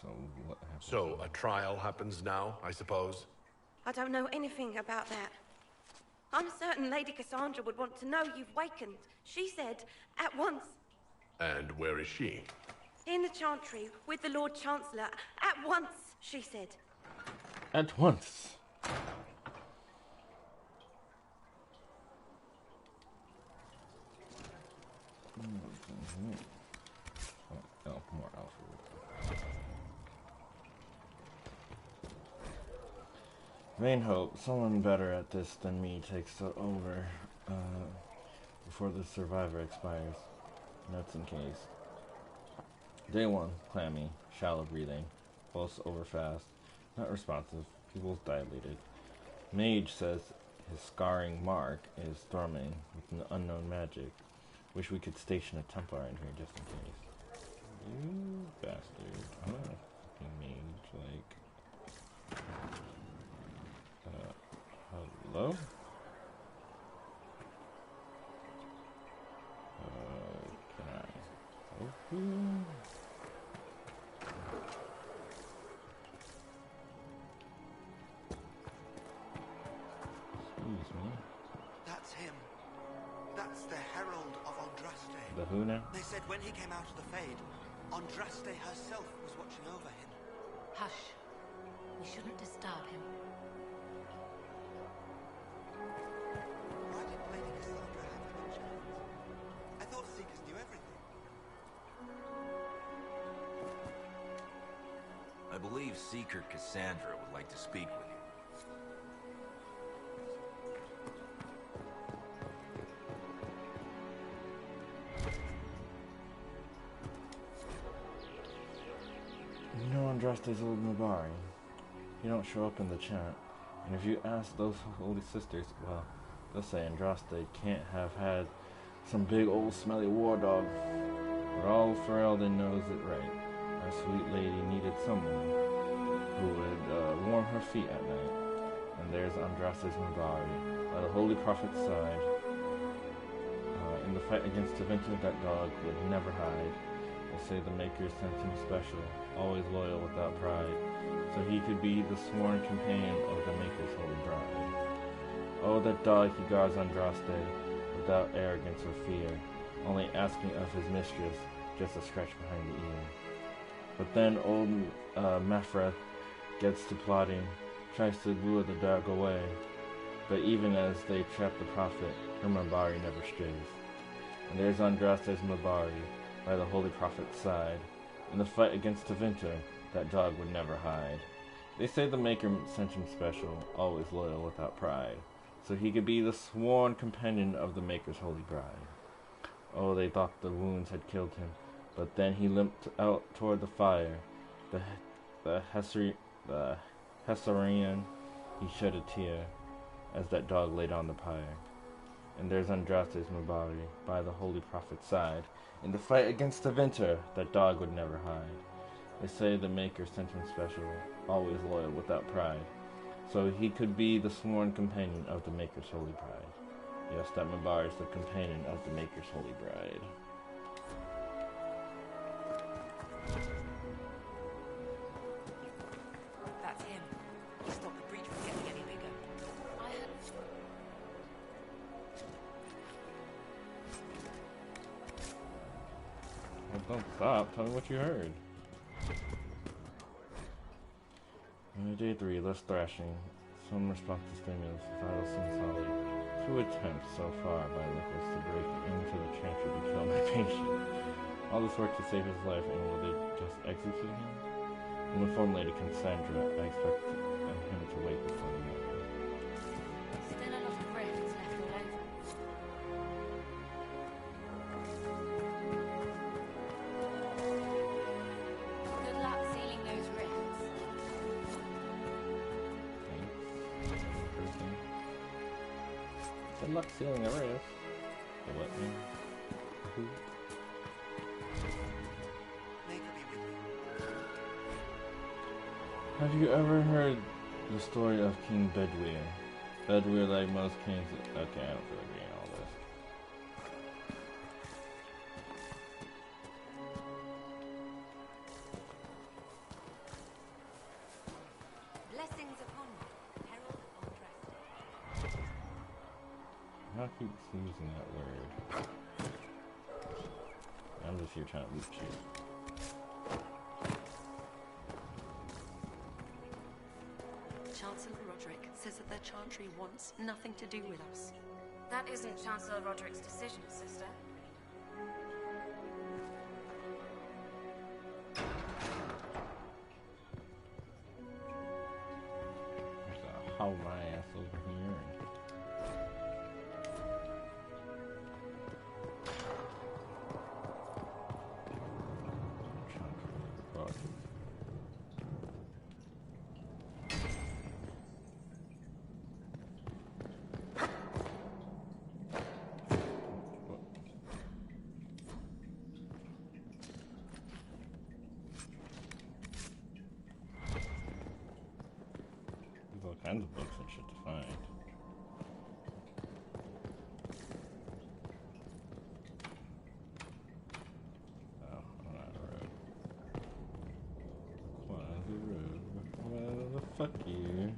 So what happened? So a trial happens now, I suppose? I don't know anything about that. I'm certain Lady Cassandra would want to know you've wakened. She said, at once. And where is she? In the Chantry, with the Lord Chancellor. At once, she said. At once. Oh, more Alfred. Vain hope, someone better at this than me takes over before the survivor expires. Notes in case. Day 1, clammy, shallow breathing, pulse over fast, not responsive, pupils dilated. Mage says his scarring mark is thrumming with an unknown magic. Wish we could station a Templar in here just in case. You bastard. I'm not a fucking mage, like... hello? Can I help you? Excuse me. That's him. That's the Herald of Andraste. The who now? They said when he came out of the Fade, Andraste herself was watching over him. Hush. We shouldn't disturb him. Why did Lady Cassandra have him in charge? I thought Seekers knew everything. I believe Seeker Cassandra would like to speak with you. You know Andraste's old Mabari. You don't show up in the chant. And if you ask those holy sisters, well, they'll say Andraste can't have had some big old smelly war dog. But all Ferelden knows it right. Our sweet lady needed someone who would warm her feet at night. And there's Andraste's Mabari, by the holy prophet's side. In the fight against Tevinter, that dog would never hide. They say the Maker sent him special, always loyal without pride, so he could be the sworn companion of the Maker's holy bride. Oh, that dog he guards Andraste, without arrogance or fear, only asking of his mistress just a scratch behind the ear. But then old Mefreth gets to plotting, tries to lure the dog away. But even as they trap the prophet, her Mabari never strays. And there's Andraste's Mabari by the holy prophet's side. In the fight against Tevinter, that dog would never hide. They say the Maker sent him special, always loyal without pride, so he could be the sworn companion of the Maker's holy bride. Oh, they thought the wounds had killed him, but then he limped out toward the fire. The Hessarian, he shed a tear, as that dog laid on the pyre. And there's Andraste's Mabari by the holy prophet's side. In the fight against Tevinter, that dog would never hide. They say the Maker sent him special, always loyal without pride, so he could be the sworn companion of the Maker's holy bride. Yes, that Mabari is the companion of the Maker's holy bride. That's him. He stopped the breach from getting any bigger. I had... Well, don't stop. Tell me what you heard. Day 3, less thrashing. Some response to stimulus. Vital seems solid. 2 attempts so far by Nicholas to break into the chantry to kill my patient. All this work to save his life, and will they just execute him? When informed Lady Cassandra, I expect him to wait before the morning. Still a lot of rifts left all over. Good luck sealing those rifts. Good luck sealing a rift. They let me. Have you ever heard the story of King Bedwyr? Bedwyr, like most kings. Okay, I don't feel like reading all this. Blessings upon you, Herald Andraste. I keep using that word. I'm just here trying to loot you. Chancellor Roderick says that their chantry wants nothing to do with us. That isn't Chancellor Roderick's decision, sister. There's a haul my ass over here. All kinds of books and shit to find. Oh, I'm not a road. Why the road? Why the fuck you?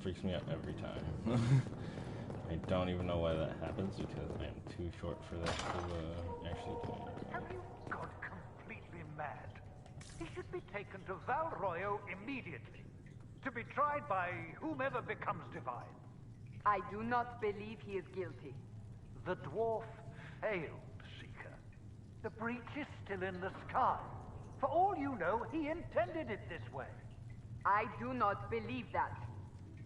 Freaks me out every time. I don't even know why that happens because I am too short for that to actually do. Have you gone completely mad? He should be taken to Val Royo immediately, to be tried by whomever becomes divine. I do not believe he is guilty. The dwarf failed, Seeker. The breach is still in the sky. For all you know, he intended it this way. I do not believe that.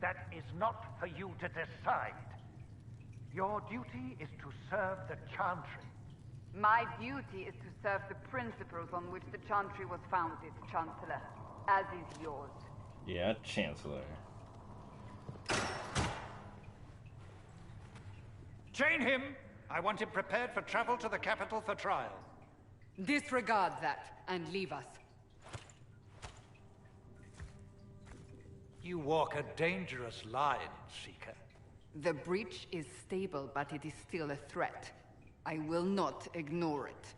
That is not for you to decide. Your duty is to serve the Chantry. My duty is to serve the principles on which the Chantry was founded, Chancellor, as is yours. Yeah, Chancellor. Chain him! I want him prepared for travel to the capital for trial. Disregard that, and leave us. You walk a dangerous line, Seeker. The breach is stable, but it is still a threat. I will not ignore it.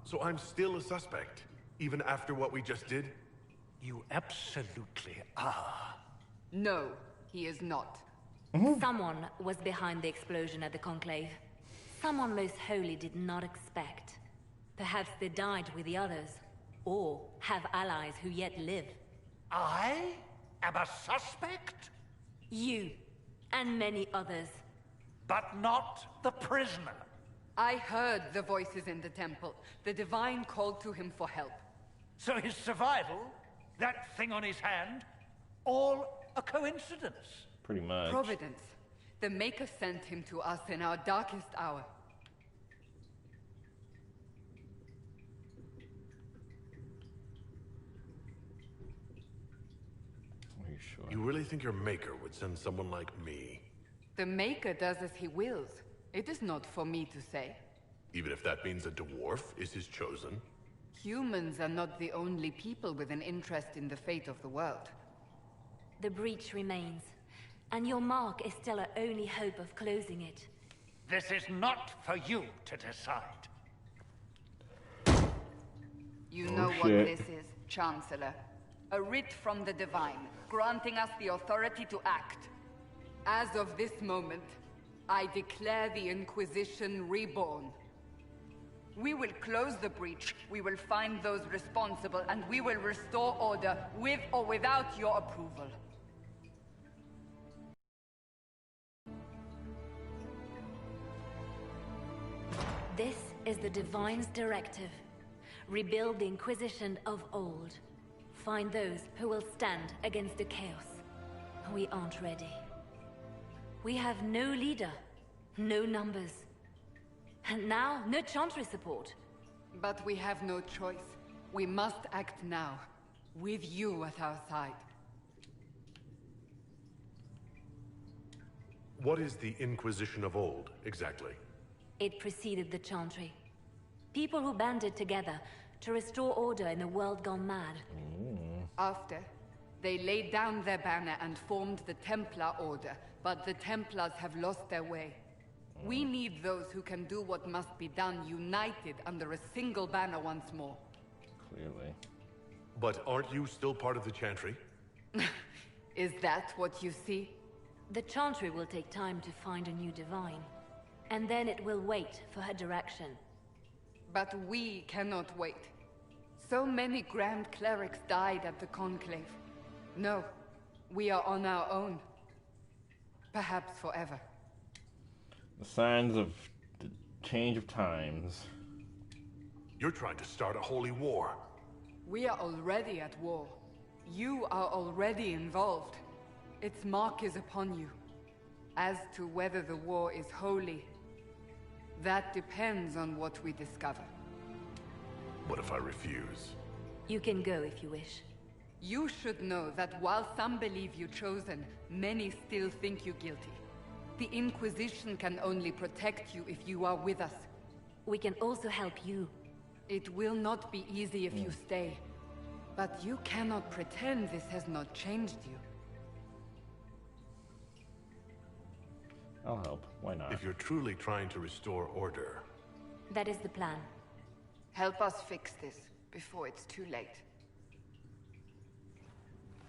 So I'm still a suspect, even after what we just did? You absolutely are. No, he is not. Someone was behind the explosion at the Conclave. Someone most holy did not expect. Perhaps they died with the others, or have allies who yet live. I am a suspect? You, and many others. But not the prisoner. I heard the voices in the temple. The Divine called to him for help. So his survival, that thing on his hand, all a coincidence? Pretty much. Providence. The Maker sent him to us in our darkest hour. Are you sure? You really think your maker would send someone like me? The Maker does as he wills. It is not for me to say. Even if that means a dwarf is his chosen? Humans are not the only people with an interest in the fate of the world. The breach remains, and your mark is still our only hope of closing it. This is not for you to decide. You know what this is, Chancellor. A writ from the Divine, granting us the authority to act. As of this moment, I declare the Inquisition reborn. We will close the breach, we will find those responsible, and we will restore order, with or without your approval. This is the Divine's directive. Rebuild the Inquisition of old. Find those who will stand against the chaos. We aren't ready. We have no leader, no numbers. And now, no Chantry support. But we have no choice. We must act now, with you at our side. What is the Inquisition of old, exactly? It preceded the Chantry. People who banded together to restore order in a world gone mad. After, they laid down their banner and formed the Templar Order, but the Templars have lost their way. We need those who can do what must be done, united under a single banner once more. Clearly. But aren't you still part of the Chantry? Is that what you see? The Chantry will take time to find a new Divine. And then it will wait for her direction. But we cannot wait. So many Grand Clerics died at the Conclave. No, we are on our own. Perhaps forever. The signs of the change of times. You're trying to start a holy war. We are already at war. You are already involved. Its mark is upon you. As to whether the war is holy, that depends on what we discover. What if I refuse? You can go if you wish. You should know that while some believe you chosen, many still think you guilty. The Inquisition can only protect you if you are with us. We can also help you. It will not be easy if you stay. But you cannot pretend this has not changed you. I'll help. Why not? If you're truly trying to restore order... That is the plan. Help us fix this before it's too late.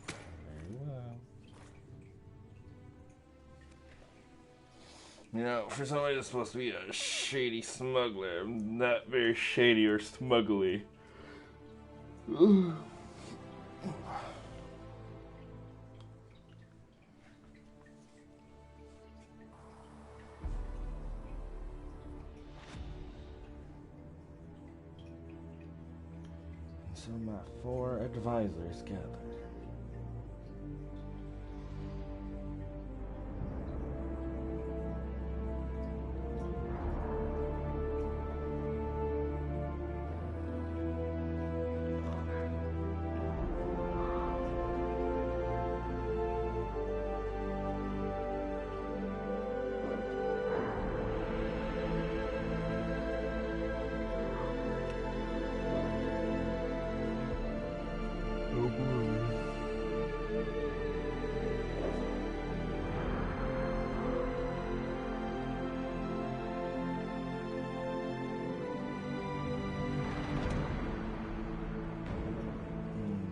Very well. You know, for somebody that's supposed to be a shady smuggler, I'm not very shady or smuggly. So my 4 advisors gather.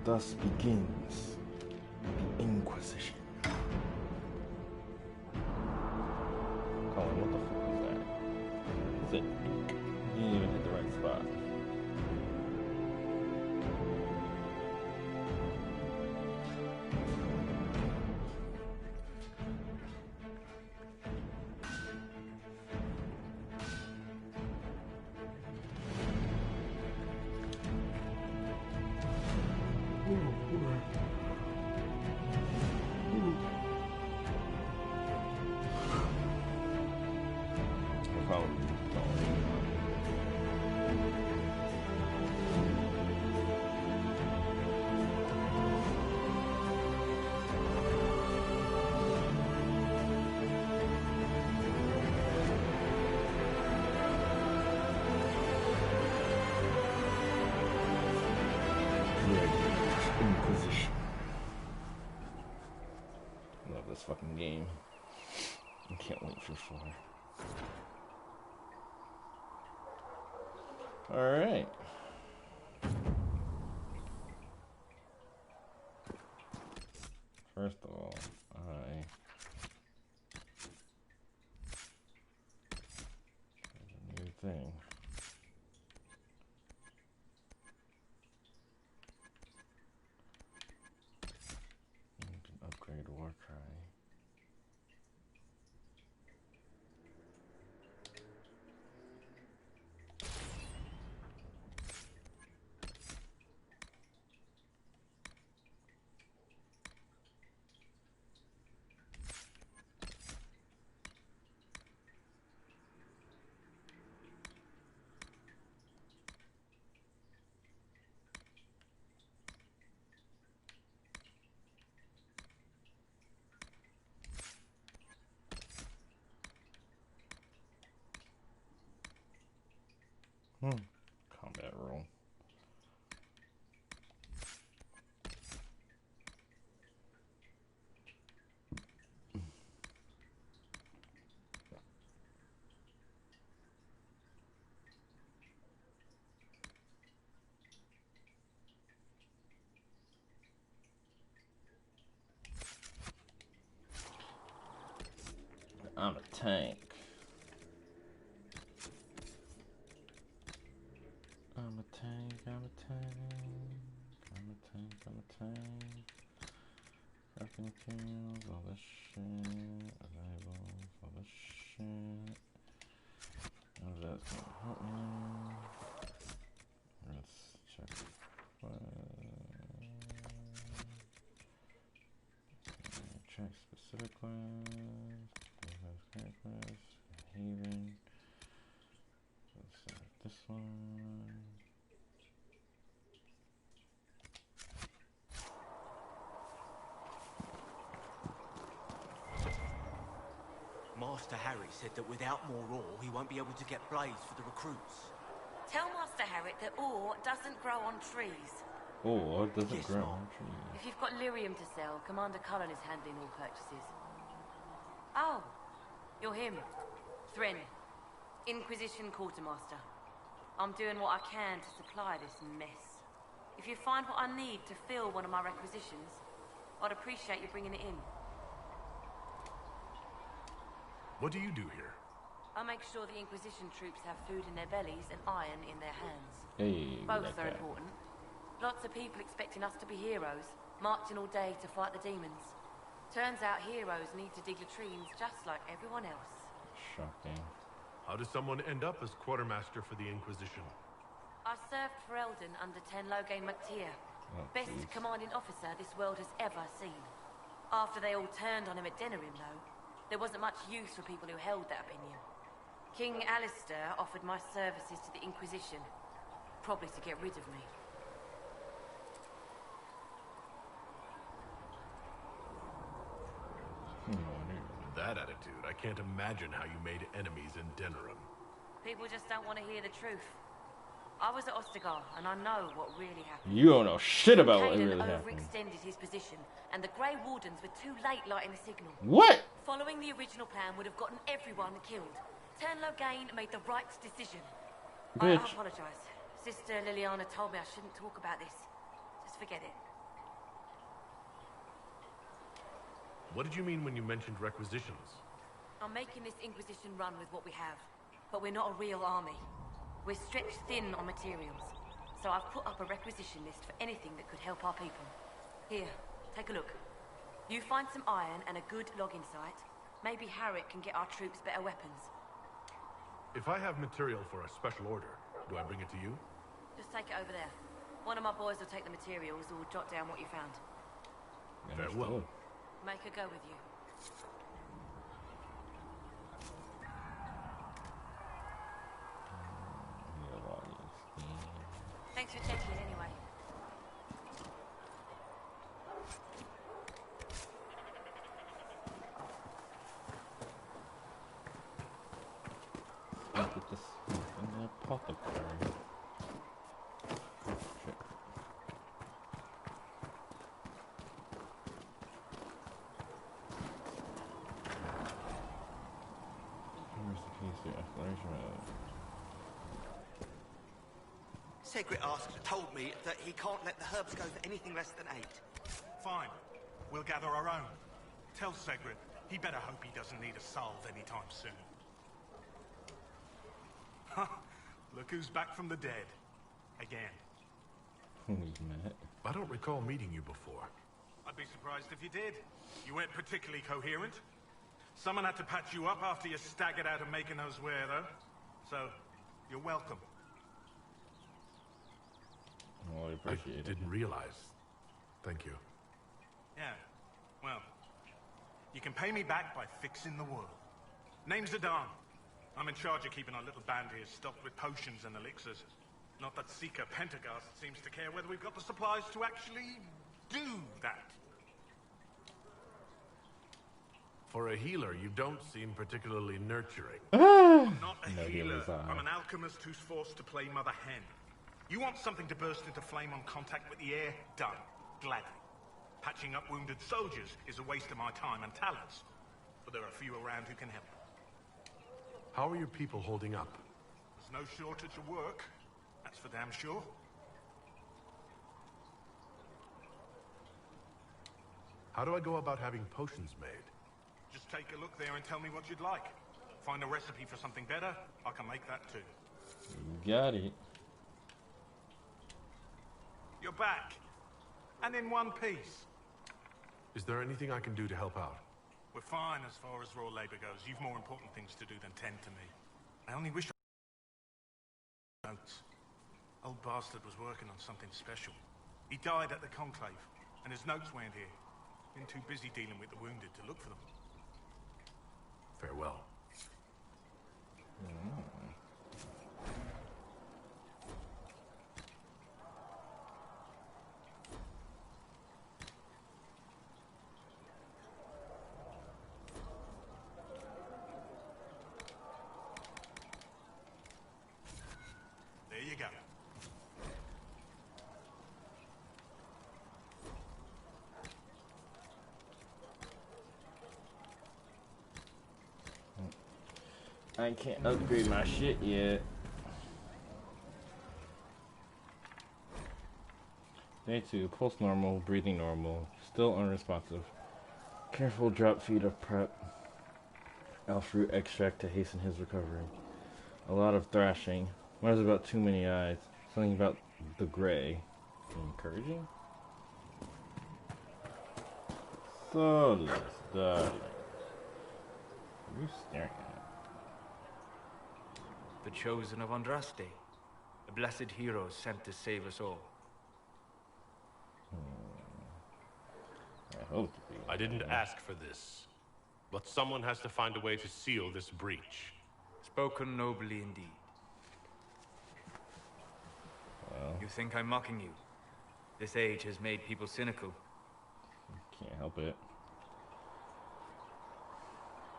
Thus begins the Inquisition. Colin, what the fuck was that? Is it ink? You didn't even hit the right spot. Inquisition. Love this fucking game. I can't wait for 4. Alright. First of all, there's a new thing. You can upgrade War Cry. Combat roll. I'm a tank. I'm a tank, I'm a tank, I'm a tank, I'm a tank. Crafting materials, all this shit, valuables, all this shit. How's that gonna help me? Let's check. Check specific class, Haven. Let's select this one. Master Harry said that without more ore, he won't be able to get blades for the recruits. Tell Master Harry that ore doesn't grow on trees. Oh, it doesn't grow on trees. If you've got lyrium to sell, Commander Cullen is handling all purchases. Oh, you're him. Thren, Inquisition Quartermaster. I'm doing what I can to supply this mess. If you find what I need to fill one of my requisitions, I'd appreciate you bringing it in. What do you do here? I make sure the Inquisition troops have food in their bellies and iron in their hands. Hey, both like are that. important. Lots of people expecting us to be heroes, marching all day to fight the demons. Turns out heroes need to dig latrines just like everyone else. Shocking. How does someone end up as quartermaster for the Inquisition? I served for Eldon under Ten Loghain MacTier. Best commanding officer this world has ever seen. After they all turned on him at Denerim, though, there wasn't much use for people who held that opinion. King Alistair offered my services to the Inquisition, probably to get rid of me. With that attitude, I can't imagine how you made enemies in Denerim. People just don't want to hear the truth. I was at Ostagar, and I know what really happened. You don't know shit about what Kanan really happened. overextended his position, and the Grey Wardens were too late lighting the signal. What? Following the original plan would have gotten everyone killed. Ten Loghain made the right decision. I Bitch. apologize. Sister Liliana told me I shouldn't talk about this. Just forget it. What did you mean when you mentioned requisitions? I'm making this Inquisition run with what we have, but we're not a real army. We're stretched thin on materials, so I've put up a requisition list for anything that could help our people. Here, take a look. You find some iron and a good logging site, maybe Harriet can get our troops better weapons. If I have material for a special order, do I bring it to you? Just take it over there. One of my boys will take the materials or jot down what you found. Very well. Make her go with you. Thanks for checking in anyway. Look at this in the apothecary. Shit. Where's the case here? Exploration road. Segret told me that he can't let the herbs go for anything less than 8. Fine. We'll gather our own. Tell Segret he better hope he doesn't need a salve anytime soon. Look who's back from the dead. Again. Who's met? I don't recall meeting you before. I'd be surprised if you did. You weren't particularly coherent. Someone had to patch you up after you staggered out of making those wear, though. So, you're welcome. Well, I appreciate it. Didn't realize. Thank you. Yeah. Well, you can pay me back by fixing the world. Name's Zidane. I'm in charge of keeping our little band here stocked with potions and elixirs. Not that Seeker Pentagast seems to care whether we've got the supplies to actually do that. For a healer, you don't seem particularly nurturing. I'm not a Neither healer. was I. I'm an alchemist who's forced to play Mother Hen. You want something to burst into flame on contact with the air? Done. Gladly. Patching up wounded soldiers is a waste of my time and talents. But there are a few around who can help. How are your people holding up? There's no shortage of work. That's for damn sure. How do I go about having potions made? Just take a look there and tell me what you'd like. Find a recipe for something better, I can make that too. Got it. You're back. And in one piece. Is there anything I can do to help out? We're fine as far as raw labor goes. You've more important things to do than tend to me. I only wish notes. Old bastard was working on something special. He died at the conclave, and his notes weren't here. Been too busy dealing with the wounded to look for them. Farewell. There you go. I can't upgrade my shit yet. Day 2, pulse normal, breathing normal, still unresponsive. Careful drop feed of prep. Elf root extract to hasten his recovery. A lot of thrashing. Why about too many eyes? Something about the gray. Encouraging? Soulless darling. What are you staring at? The chosen of Andraste, a blessed hero sent to save us all. I hope to be. I didn't ask for this, but someone has to find a way to seal this breach. Spoken nobly indeed. Well, You think I'm mocking you? This age has made people cynical. can't help it.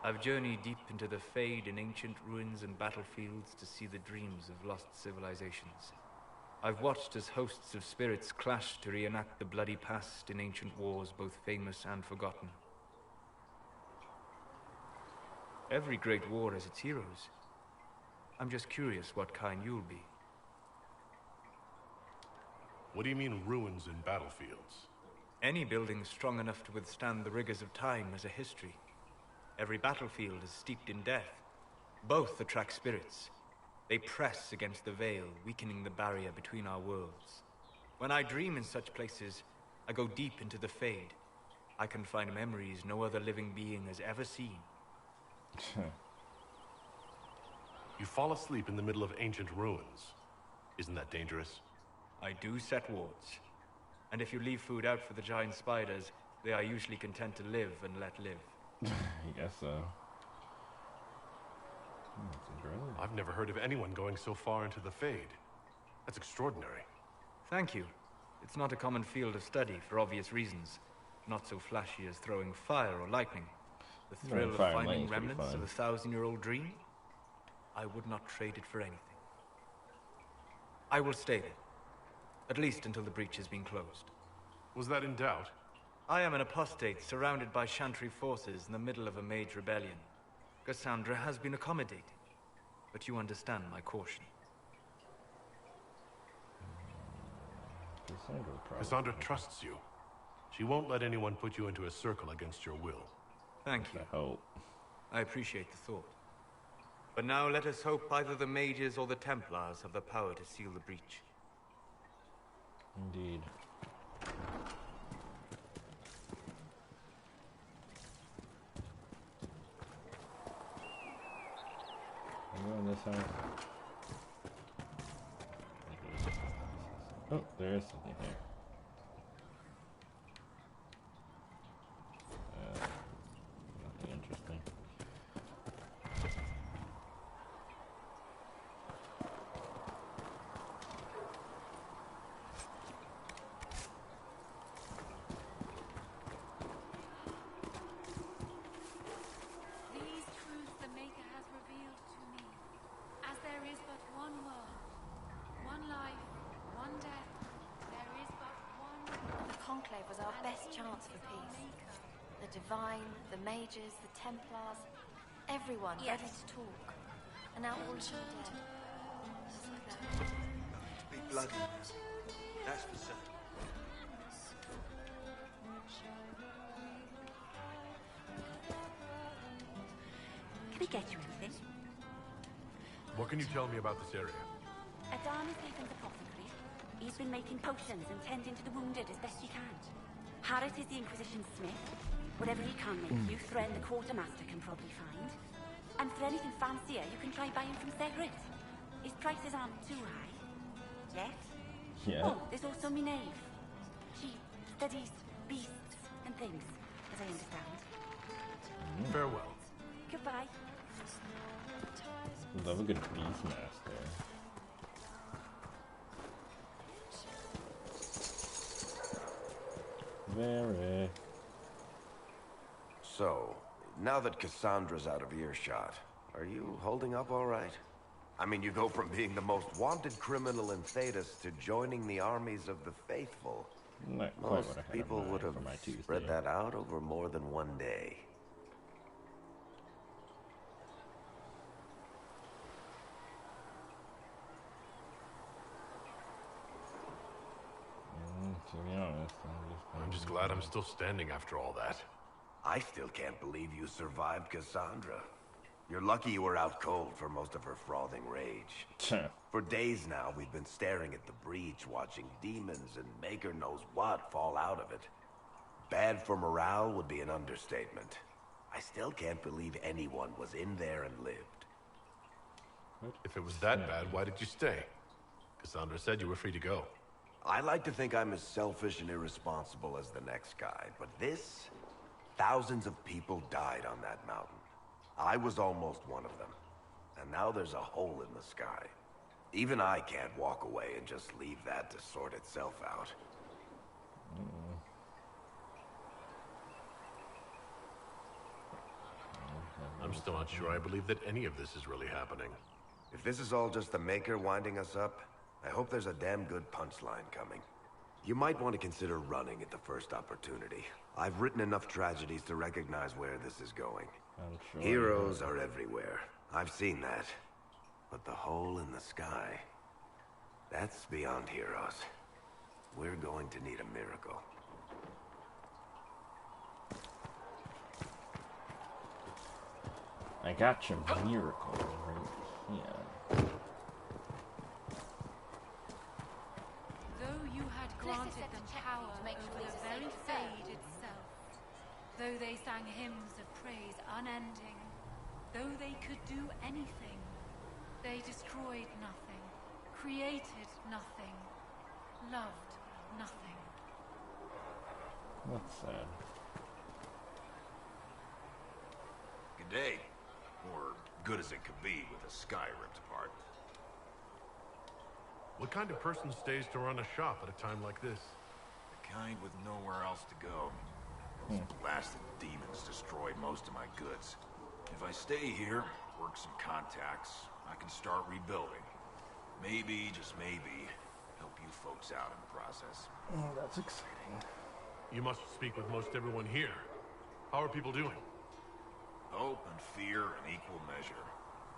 I've journeyed deep into the fade in ancient ruins and battlefields to see the dreams of lost civilizations. I've watched as hosts of spirits clash to reenact the bloody past in ancient wars, both famous and forgotten. Every great war has its heroes. I'm just curious what kind you'll be. What do you mean ruins and battlefields? Any building strong enough to withstand the rigors of time has a history. Every battlefield is steeped in death. Both attract spirits. They press against the veil, weakening the barrier between our worlds. When I dream in such places, I go deep into the Fade. I can find memories no other living being has ever seen. You fall asleep in the middle of ancient ruins. Isn't that dangerous? I do set wards. And if you leave food out for the giant spiders, they are usually content to live and let live. I guess so. I've never heard of anyone going so far into the Fade. That's extraordinary. Thank you. It's not a common field of study for obvious reasons. Not so flashy as throwing fire or lightning. The thrill of finding remnants of a 1,000-year-old dream? I would not trade it for anything. I will stay there. At least until the breach has been closed. Was that in doubt? I am an apostate surrounded by Chantry forces in the middle of a mage rebellion. Cassandra has been accommodating, but you understand my caution. Cassandra trusts you. She won't let anyone put you into a circle against your will. Thank you. I hope. I appreciate the thought. But now let us hope either the mages or the Templars have the power to seal the breach. Indeed. Go in this house. Oh, there is something here. Nothing interesting. These truths the Maker has revealed to me. As there is but one world, one life, one death, there is but one... The Conclave was our best chance for peace. The Divine, the Mages, the Templars, everyone ready to talk. And now all of them are dead. Just like that. To be bloody now. That's for certain. Can I get you anything? What can you tell me about this area? Adan is Nathan's apothecary. He's been making potions and tending to the wounded as best he can. Harris is the Inquisition smith. Whatever he can make you, Thren the quartermaster can probably find. And for anything fancier, you can try buying from Segret. His prices aren't too high. Yet. Yeah. Oh, there's also Minave. She studies beasts and things, as I understand. Farewell. Goodbye. Love a good beastmaster. Very. So, now that Cassandra's out of earshot, are you holding up all right? I mean, you go from being the most wanted criminal in Thedas to joining the armies of the faithful. Not quite Most what I had people in would mind have for my Tuesday. spread that out over more than one day. To be honest, I'm just glad I'm still standing after all that. I still can't believe you survived Cassandra. You're lucky you were out cold for most of her frothing rage. For days now, we've been staring at the breach, watching demons and Maker knows what fall out of it. Bad for morale would be an understatement. I still can't believe anyone was in there and lived. If it was that bad, why did you stay? Cassandra said you were free to go. I like to think I'm as selfish and irresponsible as the next guy, but this... Thousands of people died on that mountain. I was almost one of them. And now there's a hole in the sky. Even I can't walk away and just leave that to sort itself out. I'm still not sure I believe that any of this is really happening. If this is all just the Maker winding us up, I hope there's a damn good punchline coming. You might want to consider running at the first opportunity. I've written enough tragedies to recognize where this is going. I'm sure. Heroes are everywhere. I've seen that. But the hole in the sky... That's beyond heroes. We're going to need a miracle. I got your miracle right here. Though you had granted them power over the very fade itself, though they sang hymns of praise unending, though they could do anything, they destroyed nothing, created nothing, loved nothing. That's sad. Good day. Or good as it could be with the sky ripped apart. What kind of person stays to run a shop at a time like this? The kind with nowhere else to go. Those blasted demons destroyed most of my goods. If I stay here, work some contacts, I can start rebuilding. Maybe, just maybe, help you folks out in the process. Oh, that's exciting. You must speak with most everyone here. How are people doing? Hope and fear in equal measure.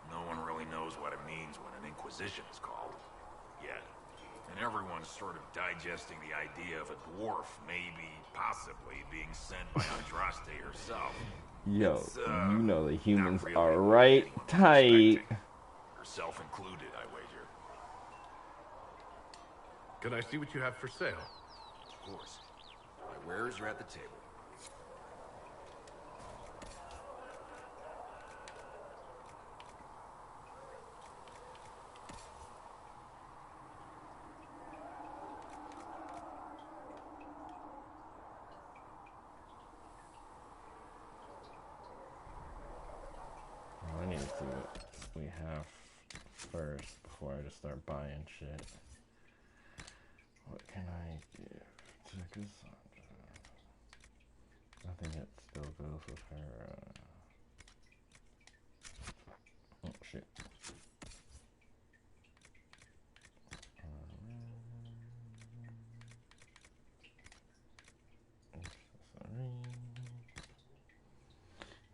No one really knows what it means when an Inquisition is called. Yet. And everyone's sort of digesting the idea of a dwarf maybe, possibly, being sent by Andraste herself. Yo, you know the humans really are right tight. Herself included, I wager. Can I see what you have for sale? Of course. My wares are at the table. I need to see what we have first before I just start buying shit. What can I give to Cassandra? I think it still goes with her. Oh shit.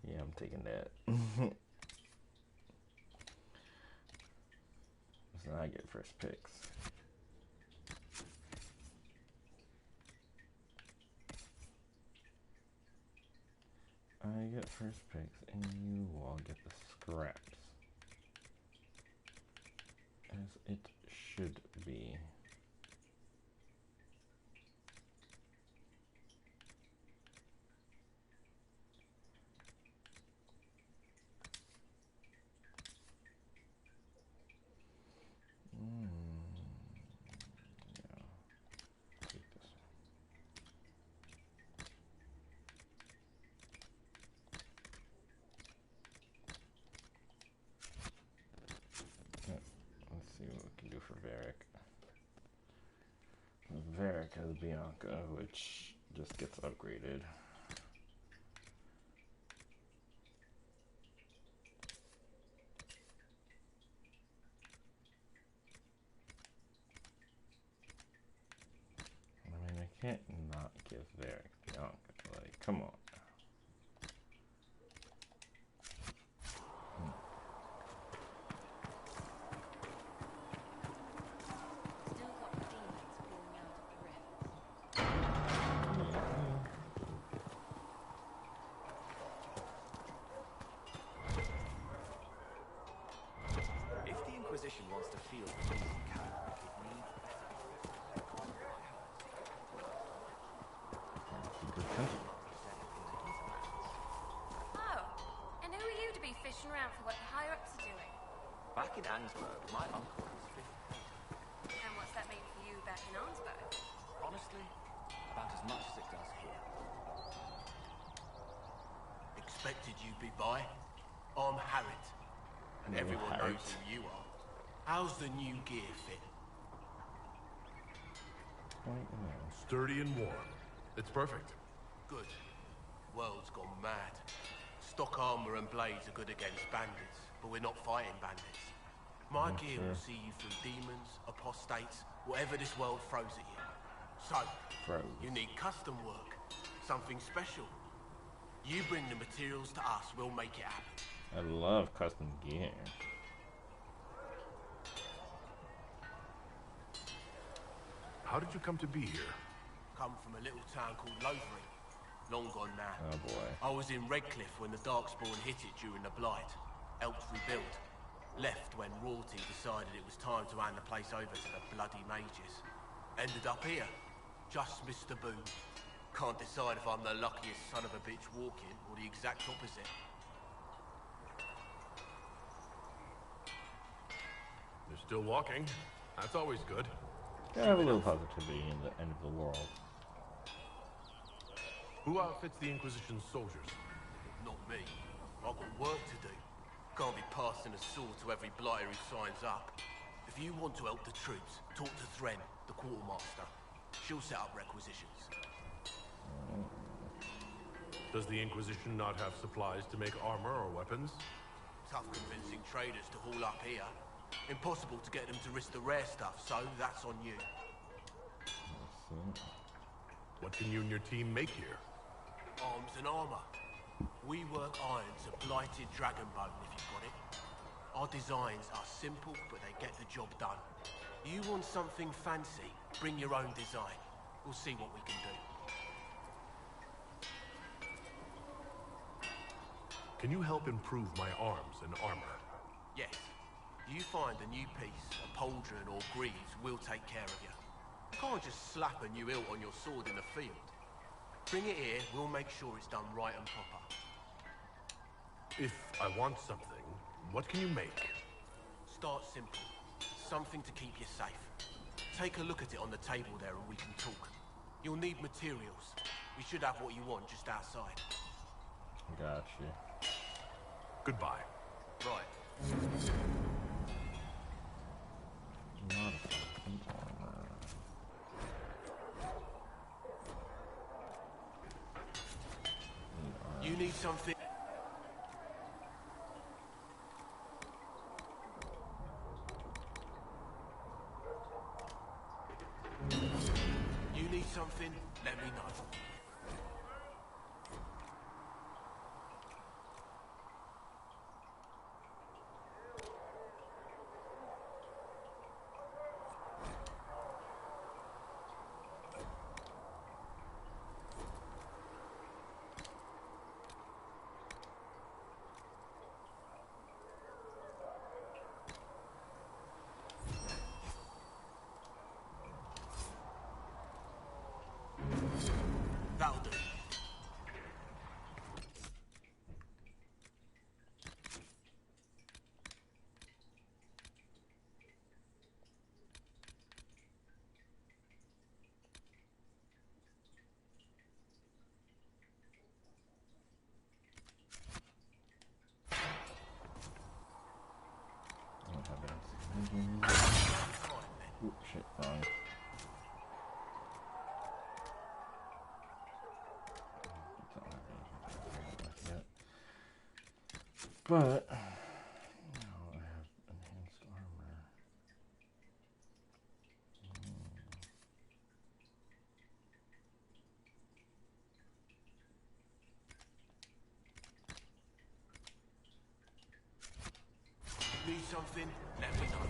Yeah, I'm taking that. So I get first picks. I get first picks, and you all get the scraps. As it should be. Yeah. Take this one. Let's see what we can do for Varric. Varric has Bianca, which just gets upgraded. I mean, I can't not give Varric Bianca. Like, come on. If the Inquisition wants to field the Demon Cat, it needs... Oh, and who are you to be fishing around for what the higher-ups are doing? Back in Ansburg, my uncle was 50. And what's that mean for you back in Arnsberg? Honestly, about as much as it does here. Expected you'd be by. I'm Harriet, and Hello, everyone Harriet. knows who you are. How's the new gear fit? Sturdy and warm. It's perfect. Good. World's gone mad. Stock armor and blades are good against bandits, but we're not fighting bandits. My gear will see you through demons, apostates, whatever this world throws at you. So, you need custom work, something special. You bring the materials to us, we'll make it happen. I love custom gear. How did you come to be here? Come from a little town called Lothering. Long gone now. Oh boy. I was in Redcliffe when the Darkspawn hit it during the Blight. Helped rebuild. Left when Royalty decided it was time to hand the place over to the bloody mages. Ended up here. Just missed the boom. Can't decide if I'm the luckiest son of a bitch walking or the exact opposite. You're still walking. That's always good. Yeah, have a little positivity in the end of the world. Who outfits the Inquisition's soldiers? Not me. I've got work to do. Can't be passing a sword to every blighter who signs up. If you want to help the troops, talk to Thren, the quartermaster. She'll set up requisitions. Does the Inquisition not have supplies to make armor or weapons? Tough convincing traders to haul up here. Impossible to get them to risk the rare stuff, so that's on you. What can you and your team make here? Arms and armor. We work iron to blighted dragonbone, if you've got it. Our designs are simple, but they get the job done. You want something fancy, bring your own design. We'll see what we can do. Can you help improve my arms and armor? Yes. You find a new piece, a pauldron or greaves, we'll take care of you. Can't just slap a new hilt on your sword in the field. Bring it here, we'll make sure it's done right and proper. If I want something, what can you make? Start simple. Something to keep you safe. Take a look at it on the table there and we can talk. You'll need materials. We should have what you want just outside. Gotcha. Goodbye. Right. Not a fucking armor. You need something. You need something? Let me know. That'll do. I don't have any. Oop, shit, wrong. But now I have enhanced armor. Need something? Let me know.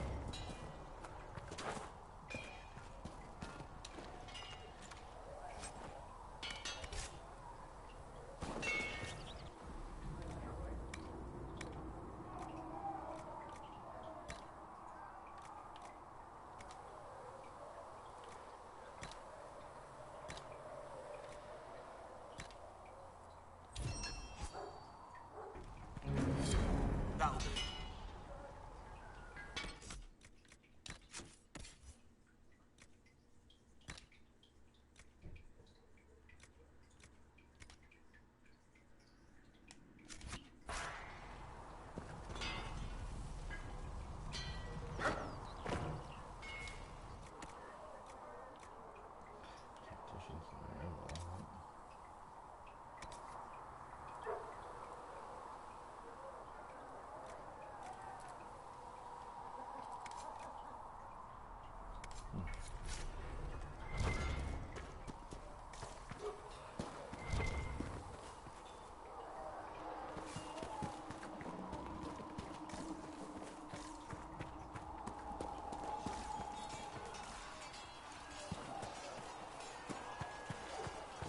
That'll do.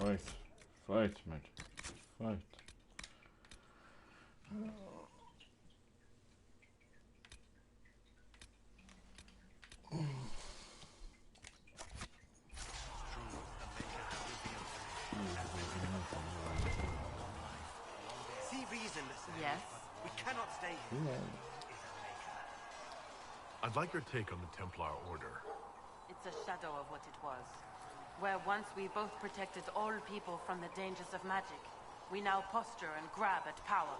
Right. Fight, magic. Fight. See reason, listen. Yes? We cannot stay here. I'd like your take on the Templar Order. It's a shadow of what it was. Where once we both protected all people from the dangers of magic, we now posture and grab at power.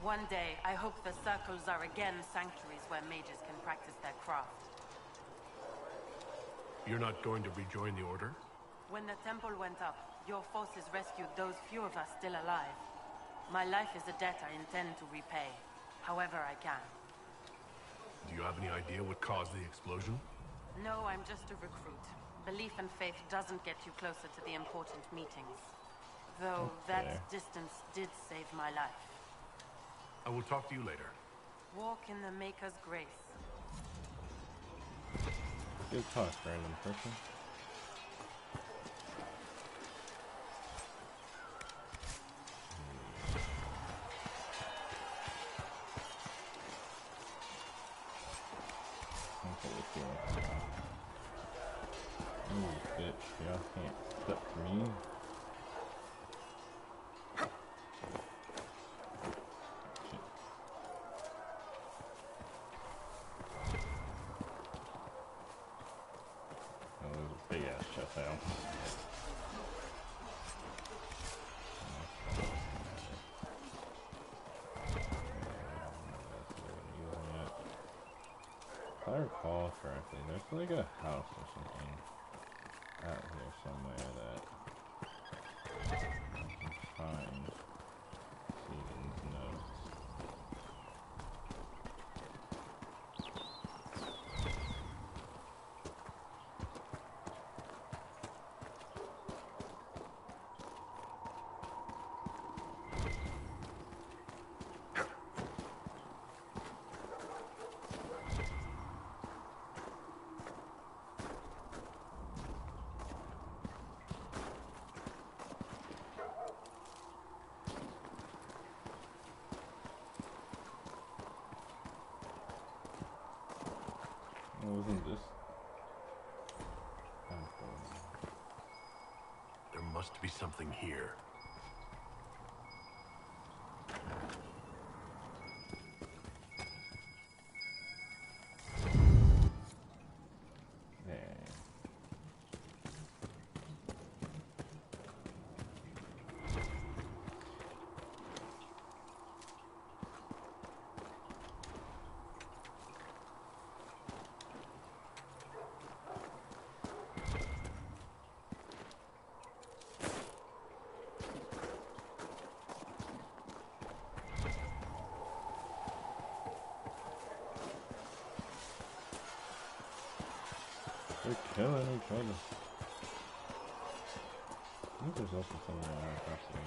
One day, I hope the circles are again sanctuaries where mages can practice their craft. You're not going to rejoin the Order? When the temple went up, your forces rescued those few of us still alive. My life is a debt I intend to repay, however I can. Do you have any idea what caused the explosion? No, I'm just a recruit. Belief and faith doesn't get you closer to the important meetings. Though that distance did save my life. I will talk to you later. Walk in the Maker's grace. Good talk, random person. Ooh, bitch, y'all can't step me. Oh, there's a big ass chest out. If I recall correctly, there's like a house or something out here somewhere that I can find Keegan's notes. Wasn't this? There must be something here. They're killing each other. I think there's also something around across the way.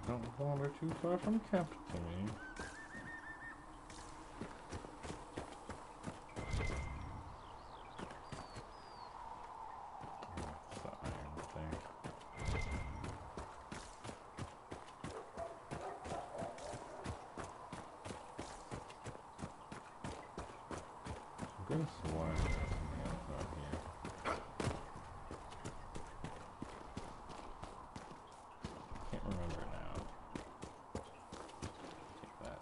Don't wander too far from Captain. Good sworn there's something else out here. Can't remember now. Take that.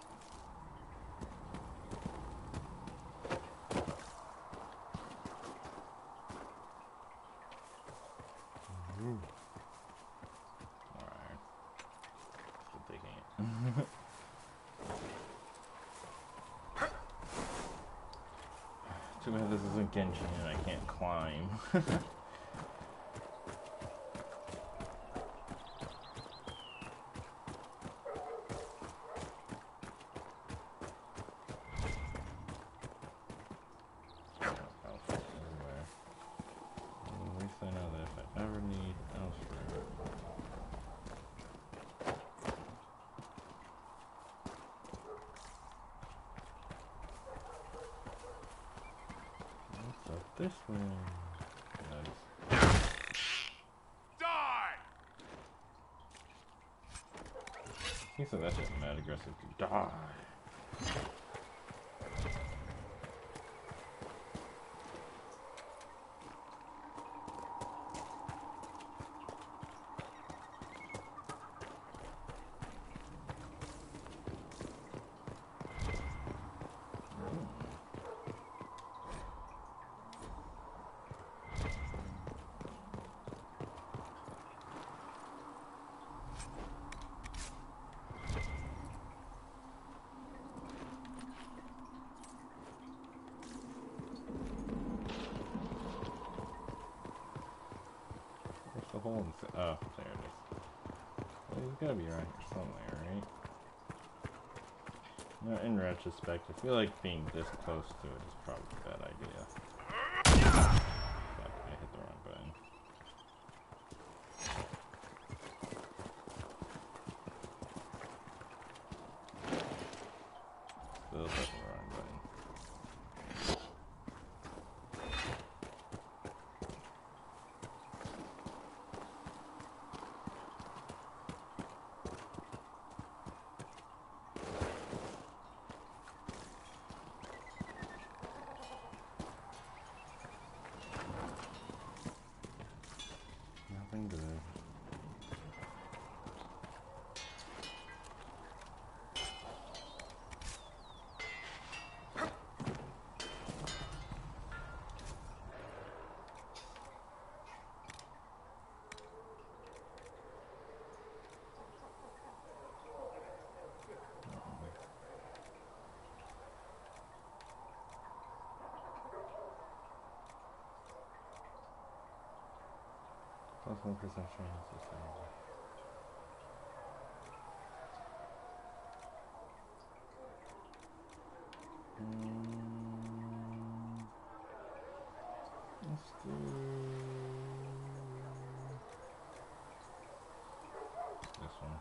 Alright. Still taking it. Too bad this isn't Genshin and I can't climb. this way. Die! He said that's just mad aggressive to die. The hole in oh, there it is. Well, he's gotta be around here somewhere, right? Now, in retrospect, I feel like being this close to it is probably a bad idea. Fuck, I hit the wrong button. Still hit the wrong button. Nothing good. Plus 1% chance to say. Let's do this one.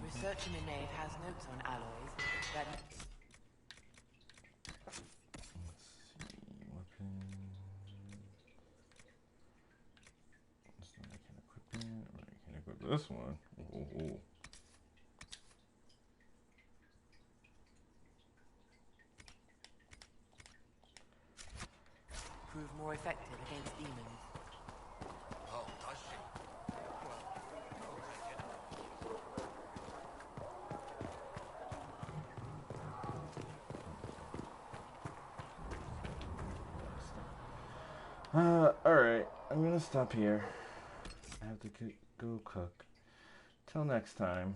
Research in the nave has notes on alloys that... Let's see, weapon. This one I can equip it, or I can equip this one. Ooh. prove more effective against demons. Oh, does she? Alright, I'm gonna stop here. I have to go cook. Till next time.